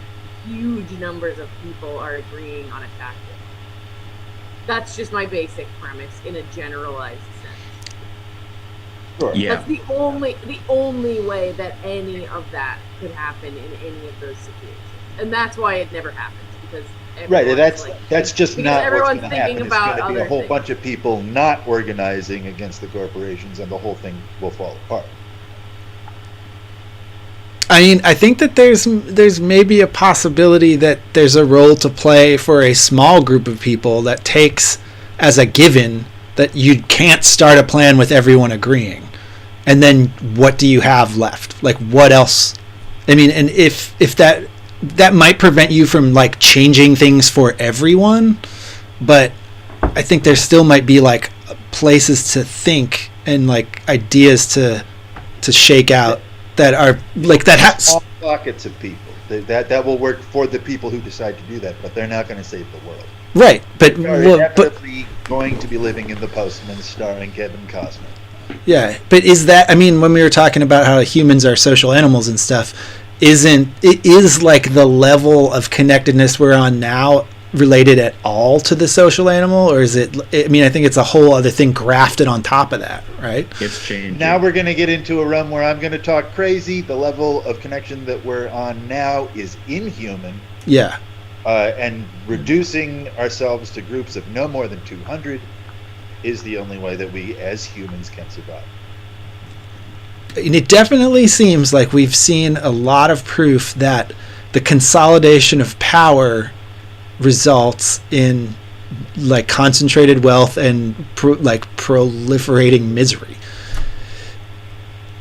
[SPEAKER 6] huge numbers of people are agreeing on a tactic. That's just my basic premise in a generalized sense.
[SPEAKER 5] Sure.
[SPEAKER 3] Yeah.
[SPEAKER 6] That's the only way that any of that could happen in any of those situations, and that's why it never happens, because
[SPEAKER 5] Right, that's
[SPEAKER 6] like,
[SPEAKER 5] that's just
[SPEAKER 6] because
[SPEAKER 5] not what's
[SPEAKER 6] everyone's
[SPEAKER 5] going to happen.
[SPEAKER 6] thinking
[SPEAKER 5] It's going
[SPEAKER 6] about
[SPEAKER 5] to be a
[SPEAKER 6] other
[SPEAKER 5] whole
[SPEAKER 6] things.
[SPEAKER 5] bunch of people not organizing against the corporations, and the whole thing will fall apart.
[SPEAKER 4] I mean, I think that there's maybe a possibility that there's a role to play for a small group of people that takes as a given that you can't start a plan with everyone agreeing. And then what do you have left? Like, what else? I mean, and if that might prevent you from like changing things for everyone, but I think there still might be like places to think and like ideas to shake out that are like that has
[SPEAKER 5] Small pockets of people that will work for the people who decide to do that, but they're not going to save the world.
[SPEAKER 4] right. But
[SPEAKER 5] They're
[SPEAKER 4] but
[SPEAKER 5] inevitably going to be living in The Postman, starring Kevin Costner.
[SPEAKER 4] yeah, but is that? I mean, when we were talking about how humans are social animals and stuff, is like the level of connectedness we're on now related at all to the social animal, or is it? I mean, I think it's a whole other thing grafted on top of that, right?
[SPEAKER 3] It's changing.
[SPEAKER 5] Now we're going to get into a realm where I'm going to talk crazy. The level of connection that we're on now is inhuman,
[SPEAKER 4] Yeah.
[SPEAKER 5] and reducing ourselves to groups of no more than 200 is the only way that we as humans can survive.
[SPEAKER 4] And it definitely seems like we've seen a lot of proof that the consolidation of power results in like concentrated wealth and proliferating misery.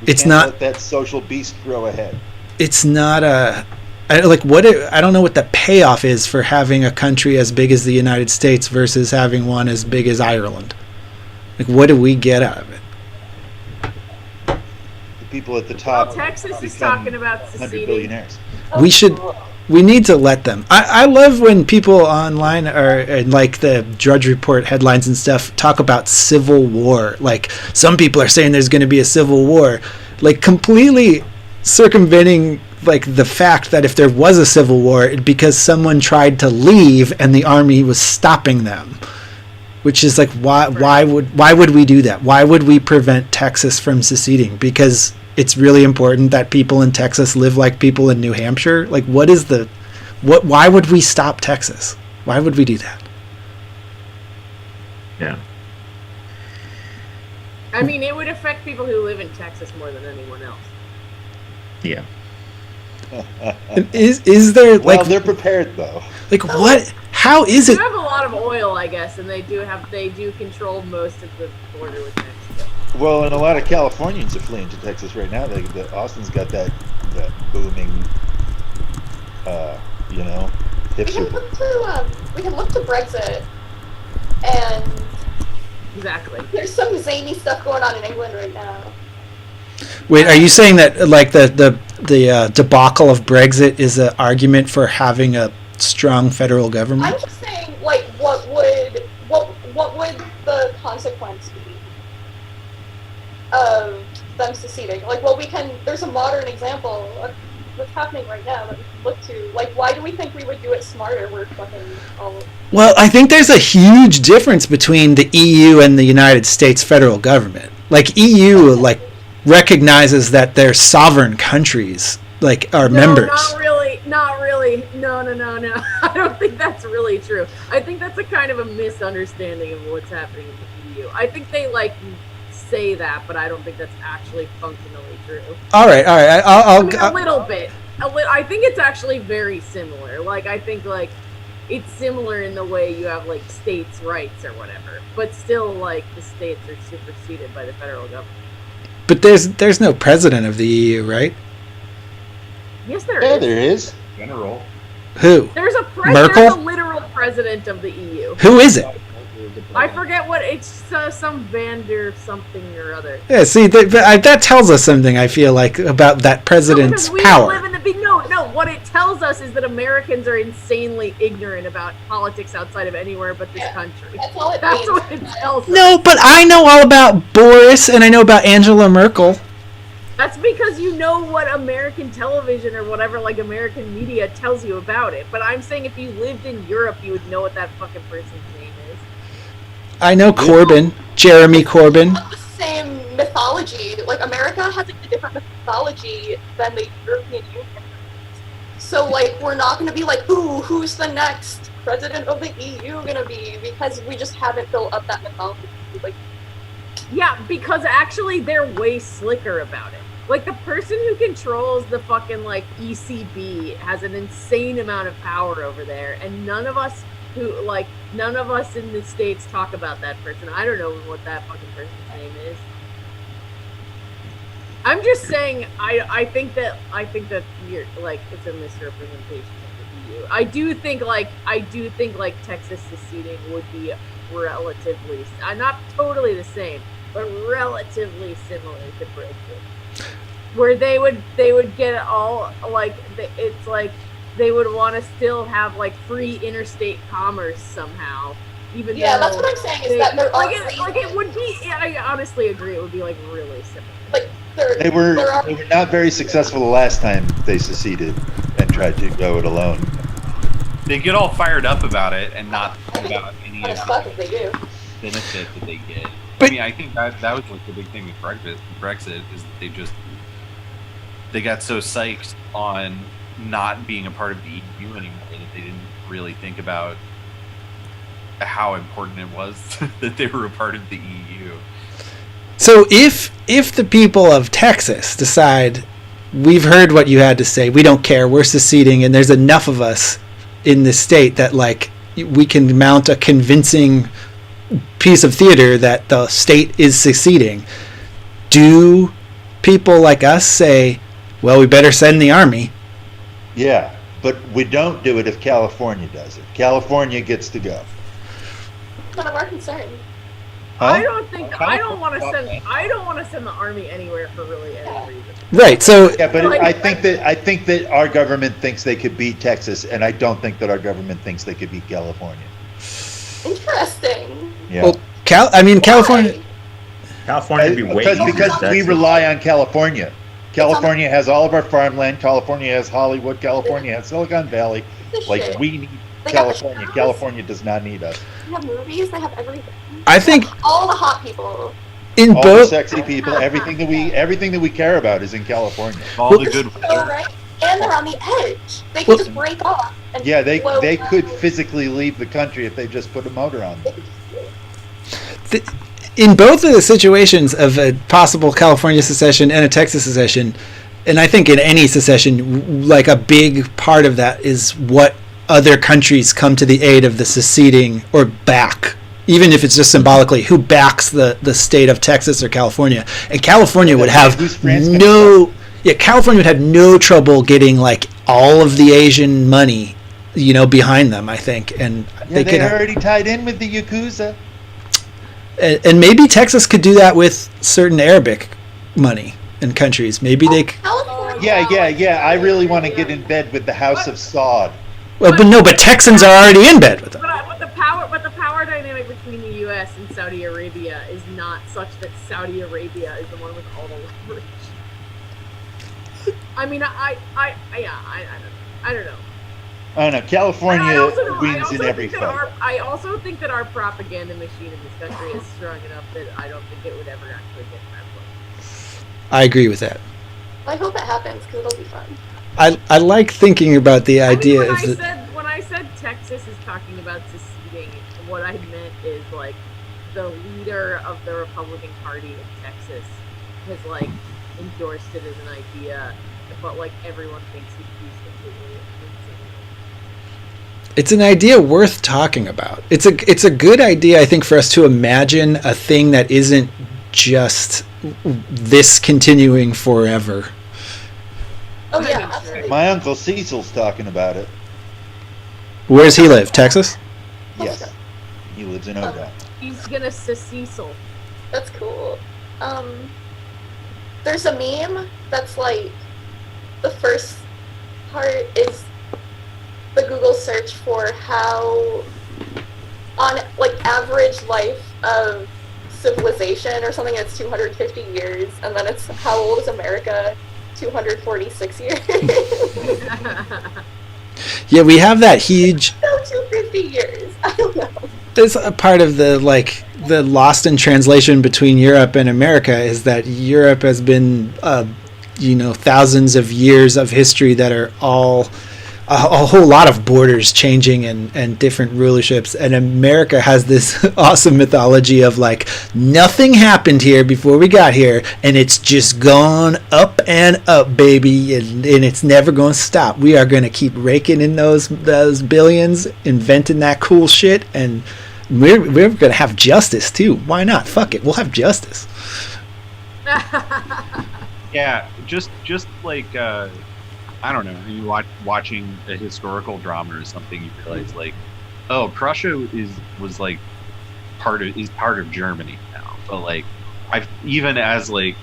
[SPEAKER 5] We
[SPEAKER 4] It's
[SPEAKER 5] can't
[SPEAKER 4] not-
[SPEAKER 5] let that social beast grow ahead.
[SPEAKER 4] It's not I don't know what the payoff is for having a country as big as the United States versus having one as big as Ireland. Like, what do we get out of it?
[SPEAKER 5] The people at the top
[SPEAKER 6] Well, Texas is
[SPEAKER 5] become
[SPEAKER 6] talking about
[SPEAKER 5] 100
[SPEAKER 6] seceding.
[SPEAKER 5] billionaires.
[SPEAKER 4] We need to let them. I love when people online are like the Drudge Report headlines and stuff talk about civil war. Like, some people are saying there's going to be a civil war, like completely circumventing like the fact that if there was a civil war, it'd because someone tried to leave and the army was stopping them. Which is like, why would we do that? Why would we prevent Texas from seceding? Because it's really important that people in Texas live like people in New Hampshire. Like, why would we stop Texas? Why would we do that?
[SPEAKER 3] Yeah.
[SPEAKER 6] I mean, it would affect people who live in Texas more than anyone else.
[SPEAKER 3] Yeah.
[SPEAKER 4] And is there
[SPEAKER 5] Well,
[SPEAKER 4] like
[SPEAKER 5] they're prepared though.
[SPEAKER 4] like what? How is
[SPEAKER 6] They
[SPEAKER 4] it?
[SPEAKER 6] have a lot of oil, I guess, and they do control most of the border with Mexico.
[SPEAKER 5] Well, and a lot of Californians are fleeing to Texas right now. Austin's got that booming, hipster.
[SPEAKER 1] We can look to Brexit, and
[SPEAKER 6] Exactly.
[SPEAKER 1] there's some zany stuff going on in England right now.
[SPEAKER 4] Wait, are you saying that like the debacle of Brexit is an argument for having a strong federal government?
[SPEAKER 1] I'm just saying, like, what would the consequence be of them seceding? Like, well, there's a modern example of what's happening right now that we can look to. Like, why do we think we would do it smarter? We're fucking all...
[SPEAKER 4] Well, I think there's a huge difference between the EU and the United States federal government. Like, EU like recognizes that they're sovereign countries, like are members.
[SPEAKER 6] Not really. No. I don't think that's really true. I think that's a kind of a misunderstanding of what's happening in the EU. I think they like say that, but I don't think that's actually functionally true.
[SPEAKER 4] All right.
[SPEAKER 6] I mean, a little bit. I think it's actually very similar. Like, I think like it's similar in the way you have like states' rights or whatever, but still like the states are superseded by the federal government.
[SPEAKER 4] But there's no president of the EU, right?
[SPEAKER 6] Yes, there
[SPEAKER 5] Yeah,
[SPEAKER 6] is.
[SPEAKER 5] there is.
[SPEAKER 7] General.
[SPEAKER 4] Who?
[SPEAKER 6] There's a
[SPEAKER 4] Merkel?
[SPEAKER 6] There's a literal president of the EU.
[SPEAKER 4] Who is it?
[SPEAKER 6] I forget what it's some Vander something or other.
[SPEAKER 4] Yeah, see, that tells us something, I feel like, about that president's
[SPEAKER 6] No, we
[SPEAKER 4] power.
[SPEAKER 6] live in the big. No. What it tells us is that Americans are insanely ignorant about politics outside of anywhere but this country.
[SPEAKER 1] That's all it
[SPEAKER 6] That's
[SPEAKER 1] means.
[SPEAKER 6] what it tells us.
[SPEAKER 4] No, but I know all about Boris, and I know about Angela Merkel.
[SPEAKER 6] That's because you know what American television or whatever, like American media tells you about it. But I'm saying if you lived in Europe, you would know what that fucking person's name is.
[SPEAKER 4] I know Corbyn, Jeremy Corbyn.
[SPEAKER 1] Not the same mythology. Like, America has a different mythology than the European Union. So, like, we're not going to be like, ooh, who's the next president of the EU going to be? Because we just haven't built up that mythology. Like,
[SPEAKER 6] yeah, because actually they're way slicker about it. Like, the person who controls the fucking, like, ECB has an insane amount of power over there, and none of us in the States talk about that person. I don't know what that fucking person's name is. I'm just saying, I think that you're, like, it's a misrepresentation of the EU. I do think Texas seceding would be relatively, not totally the same, but relatively similar to Brexit, where they would get all, like, it's like they would want to still have, like, free interstate commerce somehow. Even though
[SPEAKER 1] that's what I'm saying, is that they're all
[SPEAKER 6] it would be. I honestly agree. It would be, like, really similar.
[SPEAKER 1] like,
[SPEAKER 5] They were not very successful the last time they seceded and tried to go it alone.
[SPEAKER 2] They get all fired up about it and not think about any of
[SPEAKER 1] fuck if they do.
[SPEAKER 2] the benefit that they get.
[SPEAKER 4] But-
[SPEAKER 2] I mean, I think that was like the big thing with Brexit is that they got so psyched on not being a part of the EU anymore that they didn't really think about how important it was that they were a part of the EU.
[SPEAKER 4] So if the people of Texas decide, we've heard what you had to say, we don't care, we're seceding, and there's enough of us in this state that, like, we can mount a convincing piece of theater that the state is seceding, do people like us say, well, we better send the army?
[SPEAKER 5] Yeah, but we don't do it if California does it. California gets to go.
[SPEAKER 1] None of our concern.
[SPEAKER 5] Huh?
[SPEAKER 6] I don't want to send the army anywhere for really any reason.
[SPEAKER 4] Right, so
[SPEAKER 5] Yeah, but
[SPEAKER 6] Like-
[SPEAKER 5] I think that our government thinks they could beat Texas, and I don't think that our government thinks they could beat California.
[SPEAKER 1] Interesting.
[SPEAKER 5] Yeah.
[SPEAKER 4] well, California.
[SPEAKER 1] Why?
[SPEAKER 3] California would be way easier
[SPEAKER 5] because
[SPEAKER 3] than
[SPEAKER 5] we
[SPEAKER 3] Texas.
[SPEAKER 5] rely on California. California has all of our farmland. California has Hollywood. California has Silicon Valley.
[SPEAKER 1] This
[SPEAKER 5] Like,
[SPEAKER 1] shit.
[SPEAKER 5] we need
[SPEAKER 1] They got the
[SPEAKER 5] California.
[SPEAKER 1] shows.
[SPEAKER 5] California does not need us.
[SPEAKER 1] They have movies, they have everything.
[SPEAKER 4] I think
[SPEAKER 1] All the hot people.
[SPEAKER 4] in
[SPEAKER 5] All the
[SPEAKER 4] both
[SPEAKER 5] sexy people, everything that we care about is in California.
[SPEAKER 2] All the good
[SPEAKER 1] So, right? And they're on the edge. They can
[SPEAKER 4] Well-
[SPEAKER 1] just break off. And
[SPEAKER 5] Yeah, they
[SPEAKER 1] blow
[SPEAKER 5] could
[SPEAKER 1] up.
[SPEAKER 5] physically leave the country if they just put a motor on them.
[SPEAKER 4] in both of the situations of a possible California secession and a Texas secession, and I think in any secession, like, a big part of that is what other countries come to the aid of the seceding or back, even if it's just symbolically, who backs the state of Texas or California. And California would have
[SPEAKER 5] Who's France
[SPEAKER 4] California would have no trouble getting, like, all of the Asian money, behind them, I think. And
[SPEAKER 5] Yeah,
[SPEAKER 4] could
[SPEAKER 5] they're already tied in with the Yakuza.
[SPEAKER 4] and maybe Texas could do that with certain Arabic money and countries. Maybe they.
[SPEAKER 1] California.
[SPEAKER 5] Yeah. I really want to get in bed with the House of Saud.
[SPEAKER 4] Well, but Texans are already in bed with them.
[SPEAKER 6] But the power dynamic between the U.S. and Saudi Arabia is not such that Saudi Arabia is the one with all the leverage. I mean, I don't know.
[SPEAKER 5] I don't know.
[SPEAKER 6] And
[SPEAKER 5] California wins in every
[SPEAKER 6] think that
[SPEAKER 5] fight.
[SPEAKER 6] I also think that our propaganda machine in this country is strong enough that I don't think it would ever actually get that close.
[SPEAKER 4] I agree with that.
[SPEAKER 1] I hope it happens because it'll be fun.
[SPEAKER 4] I like thinking about the idea of
[SPEAKER 6] When I said Texas is talking about seceding, what I meant is, like, the leader of the Republican Party in Texas has, like, endorsed it as an idea, but, like, everyone thinks he's completely insane.
[SPEAKER 4] it's an idea worth talking about. It's a good idea, I think, for us to imagine a thing that isn't just this continuing forever.
[SPEAKER 1] Oh yeah, absolutely.
[SPEAKER 5] My uncle Cecil's talking about it.
[SPEAKER 4] Where's he live? Texas?
[SPEAKER 5] Yes. He lives in Odell.
[SPEAKER 6] He's gonna Cecil.
[SPEAKER 1] That's cool. There's a meme that's like, the first part is the Google search for how, on like average life of civilization or something, it's 250 years, and then it's how old is America? 246 years.
[SPEAKER 4] Yeah, we have that huge.
[SPEAKER 1] No, 250 years. I don't know.
[SPEAKER 4] It's a part of the lost in translation between Europe and America is that Europe has been, thousands of years of history that are all a whole lot of borders changing and different rulerships, and America has this awesome mythology of like nothing happened here before we got here, and it's just gone up and up, baby, and it's never going to stop. We are going to keep raking in those billions, inventing that cool shit, and we're going to have justice too. Why not? Fuck it, we'll have justice.
[SPEAKER 2] Yeah, just like I don't know. You watching a historical drama or something, you realize like, oh, Prussia was like part of Germany now. But like, I've even as like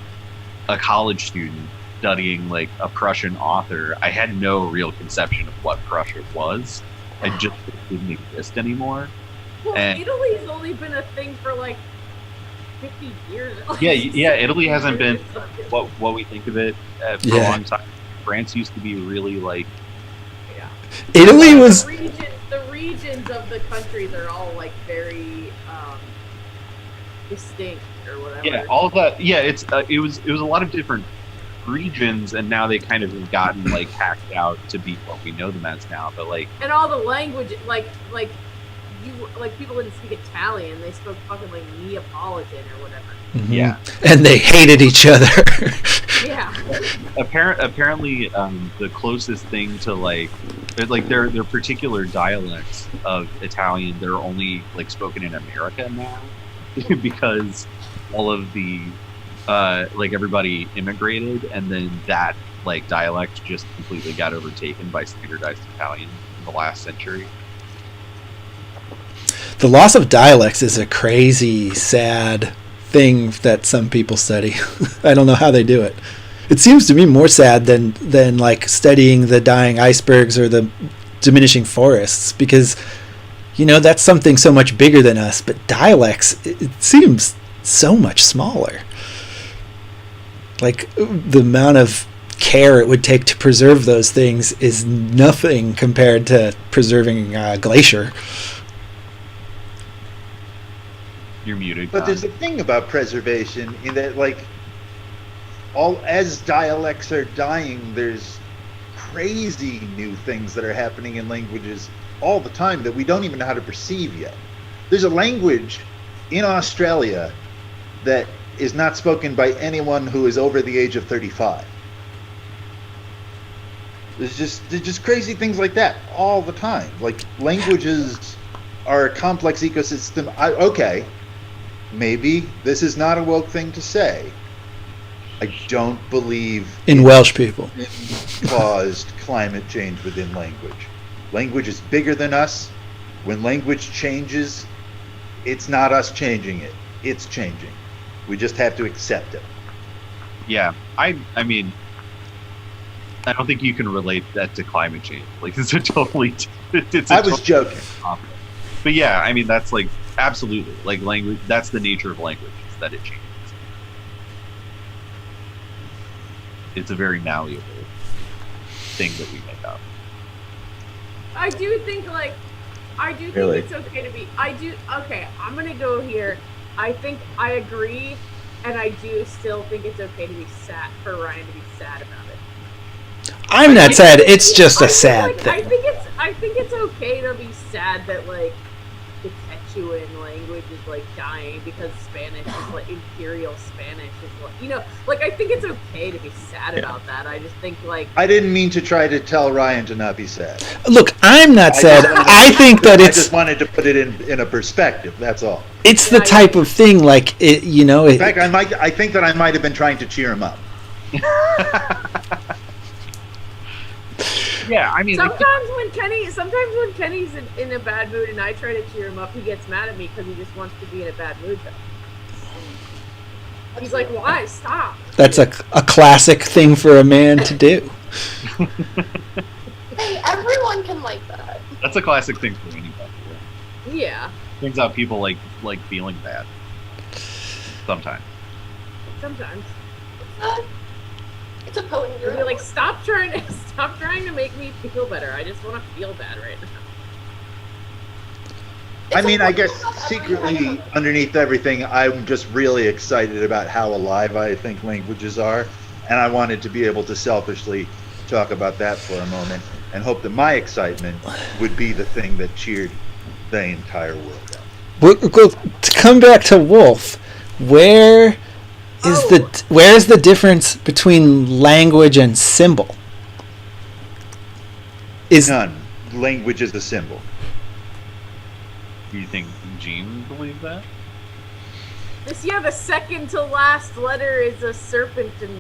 [SPEAKER 2] a college student studying like a Prussian author, I had no real conception of what Prussia was. It just didn't exist anymore.
[SPEAKER 6] Well,
[SPEAKER 2] And-
[SPEAKER 6] Italy's only been a thing for like 50 years.
[SPEAKER 2] Yeah. Italy hasn't been what we think of it for a
[SPEAKER 4] Yeah.
[SPEAKER 2] long time. France used to be really like.
[SPEAKER 6] Yeah.
[SPEAKER 4] Italy was.
[SPEAKER 6] The regions of the countries are all like very distinct or whatever.
[SPEAKER 2] Yeah, all of that. Yeah, it was a lot of different regions, and now they kind of have gotten like hacked out to be what we know them as now. But like,
[SPEAKER 6] And all the language, like people didn't speak Italian; they spoke fucking like Neapolitan or whatever.
[SPEAKER 2] yeah,
[SPEAKER 4] And they hated each other.
[SPEAKER 6] Yeah.
[SPEAKER 2] apparently, the closest thing to like their particular dialects of Italian, they're only like spoken in America now because all of the like everybody immigrated, and then that like dialect just completely got overtaken by standardized Italian in the last century.
[SPEAKER 4] The loss of dialects is a crazy, sad thing that some people study. I don't know how they do it. It seems to me more sad than like studying the dying icebergs or the diminishing forests, because that's something so much bigger than us. But dialects, it seems so much smaller. Like the amount of care it would take to preserve those things is nothing compared to preserving a glacier.
[SPEAKER 2] You're muted.
[SPEAKER 5] But
[SPEAKER 2] Con.
[SPEAKER 5] there's a thing about preservation in that, like, as dialects are dying, there's crazy new things that are happening in languages all the time that we don't even know how to perceive yet. There's a language in Australia that is not spoken by anyone who is over the age of 35. There's just crazy things like that all the time. Like, languages are a complex ecosystem. Okay, maybe this is not a woke thing to say. I don't believe
[SPEAKER 4] In Welsh people.
[SPEAKER 5] it caused climate change within language. Language is bigger than us. When language changes, it's not us changing it. It's changing. We just have to accept it.
[SPEAKER 2] Yeah, I mean, I don't think you can relate that to climate change. Like, it's a totally.
[SPEAKER 5] I was joking.
[SPEAKER 2] Topic. But yeah, I mean, that's like absolutely like language. That's the nature of language, is that it changes. It's a very malleable thing that we make up.
[SPEAKER 6] I do think
[SPEAKER 5] Really?
[SPEAKER 6] it's okay to be. Okay, I'm gonna go here. I think I agree, and I do still think it's okay to be sad for Ryan to be sad about it.
[SPEAKER 4] I'm not sad. It's just a sad thing.
[SPEAKER 6] I think it's okay to be sad that like the Quechuan language is like dying because Spanish is like imperial Spanish is like I think it's okay to be sad about that. I just think like
[SPEAKER 5] I didn't mean to try to tell Ryan to not be sad.
[SPEAKER 4] Look, I'm not sad. I think that
[SPEAKER 5] I
[SPEAKER 4] it's
[SPEAKER 5] just wanted to put it in a perspective. That's all.
[SPEAKER 4] it's the type of thing like it.
[SPEAKER 5] In fact, I think that I might have been trying to cheer him up.
[SPEAKER 2] Yeah, I mean,
[SPEAKER 6] Sometimes when Kenny's in a bad mood and I try to cheer him up, he gets mad at me because he just wants to be in a bad mood. Though he's like, "Why? Stop."
[SPEAKER 4] That's a classic thing for a man to do.
[SPEAKER 1] Hey, everyone can like that.
[SPEAKER 2] that's a classic thing for anybody.
[SPEAKER 6] Yeah.
[SPEAKER 2] Turns out people like feeling bad. Sometimes.
[SPEAKER 6] Sometimes.
[SPEAKER 1] It's a potent
[SPEAKER 6] You're
[SPEAKER 1] drug.
[SPEAKER 6] like, stop trying to make me feel better. I just want to feel bad right now.
[SPEAKER 5] I mean, I guess secretly underneath everything, I'm just really excited about how alive I think languages are, and I wanted to be able to selfishly talk about that for a moment and hope that my excitement would be the thing that cheered the entire world up.
[SPEAKER 4] To come back to Wolfe, where is the difference between language and symbol?
[SPEAKER 5] None. Language is a symbol.
[SPEAKER 2] Do you think Gene believes that?
[SPEAKER 6] The second to last letter is a serpent in